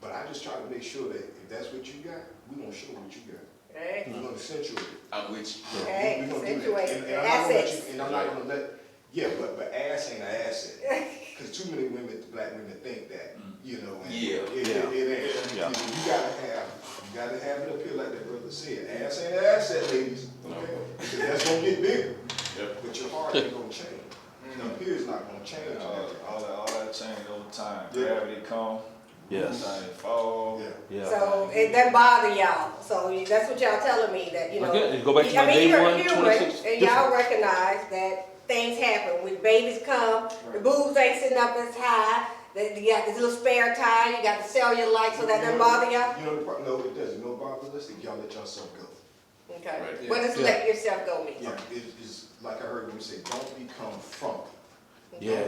but I just try to make sure that if that's what you got, we're gonna show what you got. Hey. We're gonna accentuate it. I'm with you. Hey, We're gonna do accentuate that. the And I'm not gonna let assets. you, and I'm not gonna let, yeah, but ass ain't an asset. Cause too many women, black women think that, you know. And Yeah. It ain't. Yeah. You gotta have it up here like that brother said. Ass ain't an asset, ladies, okay? Because that's gonna get bigger. Yep. But your heart ain't gonna change. Up here is not gonna change. All that change over time. Yeah. Gravity come, Yes. time fall. Yeah. Yeah. So it doesn't bother y'all. So that's what y'all telling me that, you know. Again, go back to I my mean, day you're one, human, 26 and y'all recognize that things happen. When babies come, the boobs ain't sitting up as high. You got this little spare tire. You got the cellulite, so that doesn't bother y'all. You know the problem? No, it doesn't. No bother us. Y'all let yourself go. Okay. Right. What does let yourself go mean? Yeah, it's like I heard when we say, don't become frumpy. Yeah.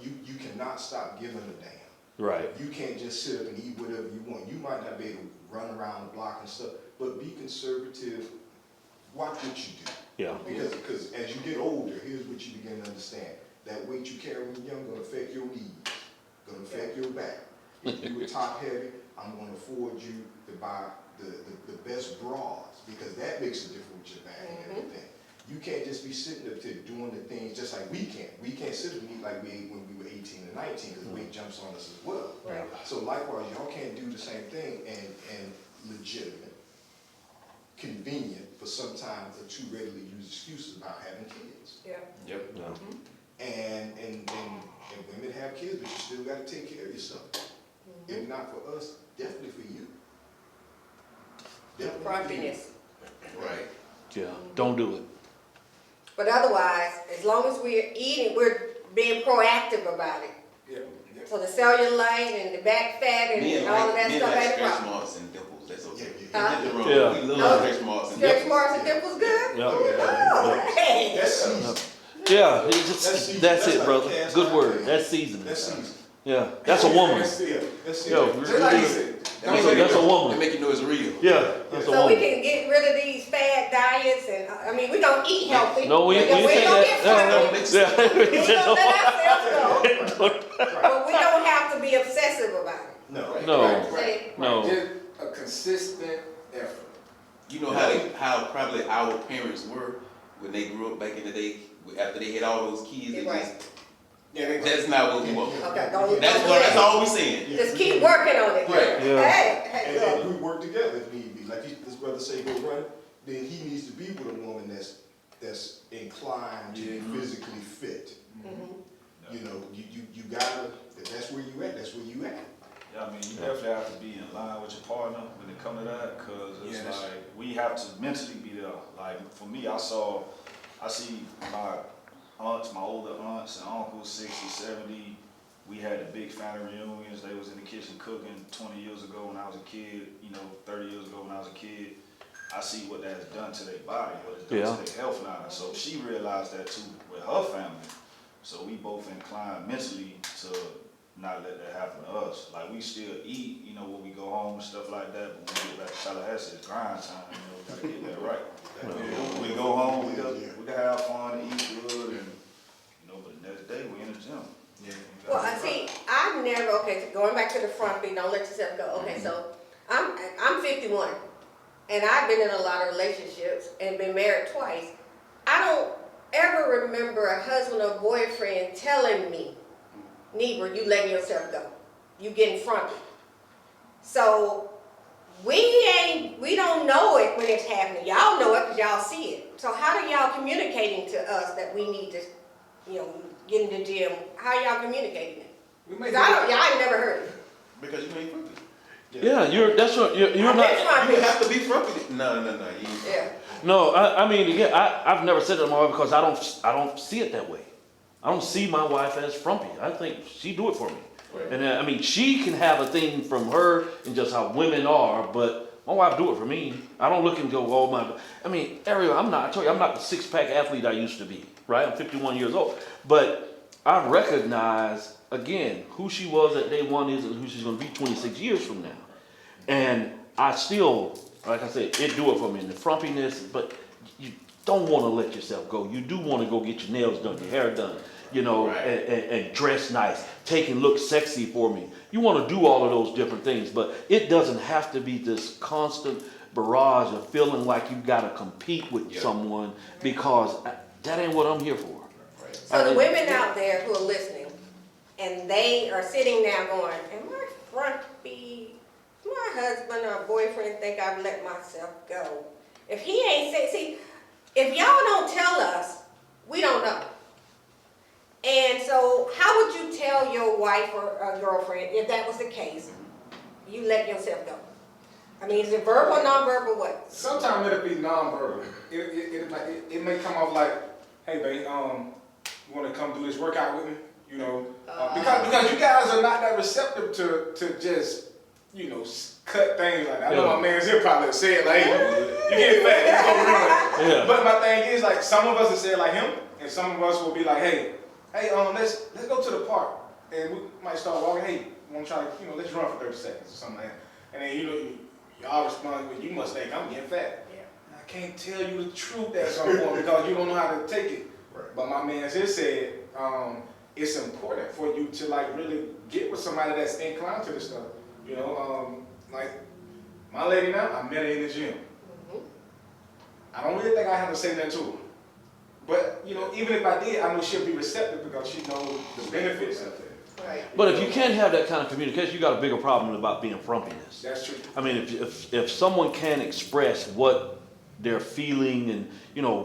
You cannot stop giving a damn. Right. You can't just sit up and eat whatever you want. You might not be able to run around the block and stuff, but be conservative. Watch what you do. Yeah. Because as you get older, here's what you begin to understand. That weight you carry when you're young gonna affect your knees, gonna affect your back. If you were top heavy, I'm gonna afford you to buy the best bras, because that makes a difference with your back and everything. You can't just be sitting up there doing the things just like we can't. We can't sit and eat like we ate when we were 18 and 19, because weight jumps on us as well. Right. So likewise, y'all can't do the same thing and legitimate, convenient, but sometimes are too readily used excuses about having kids. Yeah. Yep. Yeah. And women have kids, but you still got to take care of yourself. If not for us, definitely for you. Definitely for you. Frumpiness. Right. Yeah. Don't do it. But otherwise, as long as we're eating, we're being proactive about it. Yeah. So the cellulite and the back fat and all of that stuff ain't a stretch problem. marks and dimples. That's okay. Huh? Ain't nothing wrong. Yeah. We love stretch marks and Stretch dimples. marks and dimples good? Yeah. Oh, hey. That's season. Yeah, season. that's it, like brother. cast Good iron. word. That's seasoning. That's season. Yeah, that's a woman. That's it. Yeah, that's Yeah, season. Just like you said. That's a woman. They make you know it's real. Yeah, that's a So we woman. can get rid of these fad diets and, I mean, we gonna eat healthy. No, we ain't ain't say gonna that. get funny. We ain't gonna let ourselves go. But we don't have to be obsessive about it. No. No. Say, No. Just a consistent effort. You know how probably our parents were when they grew up back in the day, after they had all those kids. They Right. just, Yeah, that's not what we want. Okay, don't That's all we saying. Just keep working on it. Right. Yeah. Hey, And look. we work together if need be. Like this brother say go run, then he needs to be with a woman that's inclined to be physically fit. Mhm. You know, you gotta, if that's where you at, that's where you at. Yeah, I mean, you definitely have to be in line with your partner when it comes to that, cause it's Yes. like, we have to mentally be there. Like, for me, I see my aunts, my older aunts and uncles, 60, 70, we had the big family reunions. They was in the kitchen cooking 20 years ago when I was a kid, 30 years ago when I was a kid. I see what that has done to their body, what it's done to their health now. So she realized that too with her family. So we both inclined mentally to not let that happen to us. Like, we still eat, when we go home and stuff like that, but when we get back to Tallahassee, it's grind time, we gotta get that right. When we go home, we gotta have fun, eat good, and, but the next day, we in the gym. Well, I see, I've never, okay, so going back to the front beat, don't let yourself go. Okay, so I'm 51, and I've been in a lot of relationships and been married twice. I don't ever remember a husband or boyfriend telling me, Neibra, you letting yourself go. You getting frumpy. So we don't know it when it's happening. Y'all know it because y'all see it. So how do y'all communicating to us that we need to, get in the gym? How y'all communicating it? We may Because I ain't never heard it. Because you ain't frumpy. Yeah, you're I've been not. frumpy. You have to be frumpy. No, you ain't. Yeah. No, I mean, again, I've never said that to my wife because I don't see it that way. I don't see my wife as frumpy. I think she do it for me. Right. And I mean, she can have a thing from her and just how women are, but my wife do it for me. I don't look and go, oh my. I mean, Ariel, I told you, I'm not the six-pack athlete I used to be, right? I'm 51 years old. But I recognize, again, who she was at day one is and who she's going to be 26 years from now. And I still, like I said, it do it for me. And the frumpiness, but you don't want to let yourself go. You do want to go get your nails done, your hair done, Right. and dress nice, take and look sexy for me. You want to do all of those different things, but it doesn't have to be this constant barrage of feeling like you got to compete with someone, because that ain't what I'm here for. So the women out there who are listening, and they are sitting now going, am I frumpy? My husband or boyfriend think I've let myself go. If he ain't say, see, if y'all don't tell us, we don't know. And so how would you tell your wife or girlfriend, if that was the case, you let yourself go? I mean, is it verbal, non-verbal, what? Sometimes it'll be non-verbal. It may come off like, hey babe, you want to come do this workout with me? Because you guys are not that receptive to just, cut things like that. I know my man's here probably said like, hey, you get fat, it's gonna run. Yeah. But my thing is, like, some of us will say it like him, and some of us will be like, hey, let's go to the park, and we might start walking. Hey, want to try to, let's run for 30 seconds or something like that. And then y'all respond with, you must think I'm getting fat. Yeah. I can't tell you the truth at some point because you don't know how to take it. Right. But my man here said, it's important for you to like really get with somebody that's inclined to this stuff. Like my lady now, I met her in the gym. Mm-hmm. I don't really think I have to say that to her. But, even if I did, I know she'll be receptive because she knows the benefits of it. Right. But if you can't have that kind of communication, you got a bigger problem about being frumpiness. That's true. I mean, if someone can't express what they're feeling and,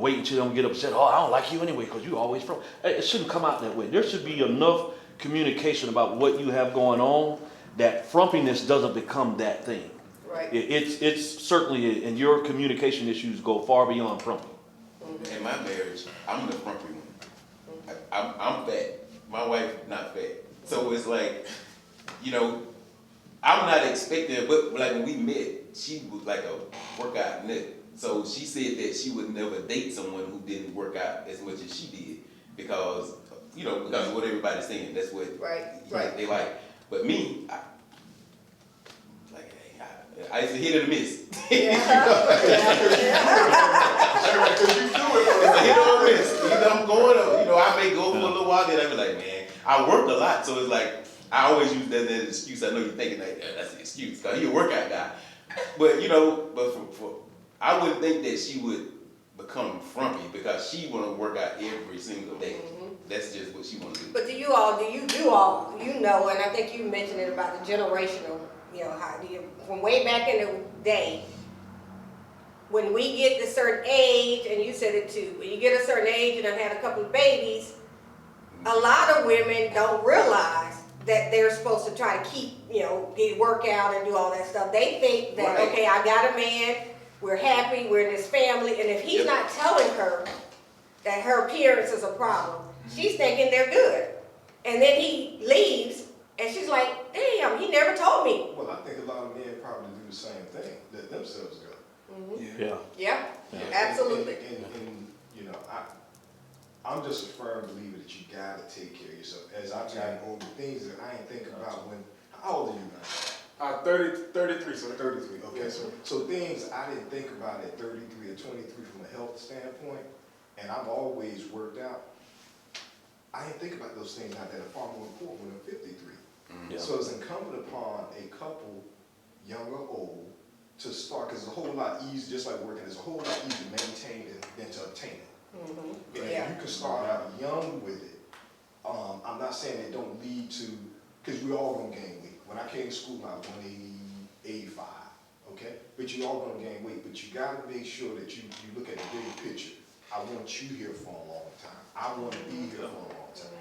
wait until them get upset, oh, I don't like you anyway because you always frumpy. It shouldn't come out that way. There should be enough communication about what you have going on that frumpiness doesn't become that thing. Right. It's certainly, and your communication issues go far beyond frumpy. in my marriage, I'm the frumpy one. I'm fat. My wife not fat. So it's like, you know, I'm not expecting, but like when we met, she was like a workout nut. So she said that she would never date someone who didn't work out as much as she did because, you know, because of what everybody's saying. That's what they like. But me, I used to hit or miss. Yeah. It's a hit or miss. Either I'm going or, you know, I may go for a little while, then I be like, man, I work a lot, so it's like, I always use that as an excuse. I know you're thinking like, yeah, that's an excuse, because he's a workout guy. But, you know, I wouldn't think that she would become frumpy because she want to work out every single day. That's just what she want to do. But do you all, you know, and I think you mentioned it about the generational, you know, how do you, from way back in the day, when we get to a certain age, and you said it too, when you get a certain age and have had a couple of babies, a lot of women don't realize that they're supposed to try to keep, you know, get workout and do all that stuff. They think that, Right. okay, I got a man, we're happy, we're in this family, and if he's not telling her that her appearance is a problem, she's thinking they're good. And then he leaves, and she's like, damn, he never told me. Well, I think a lot of men probably do the same thing, let themselves go. Yeah. Yeah, Yeah, absolutely. And you know, I'm just a firm believer that you gotta take care of yourself. As I've gotten older, things that I ain't think about when, how old are you now? 33, sir. 33, okay. Yes, sir. So things I didn't think about at 33 or 23 from a health standpoint, and I've always worked out, I didn't think about those things like that are far more important when I'm 53. Yeah. So it's incumbent upon a couple, young or old, to start, because it's a whole lot easier, just like working, it's a whole lot easier to maintain than to obtain it. And Yeah. you can start out young with it. I'm not saying it don't lead to, because we all gonna gain weight. When I came to school, I was 185, okay? But you all gonna gain weight, but you gotta make sure that you look at the bigger picture. I want you here for a long time. I wanna be here for a long time.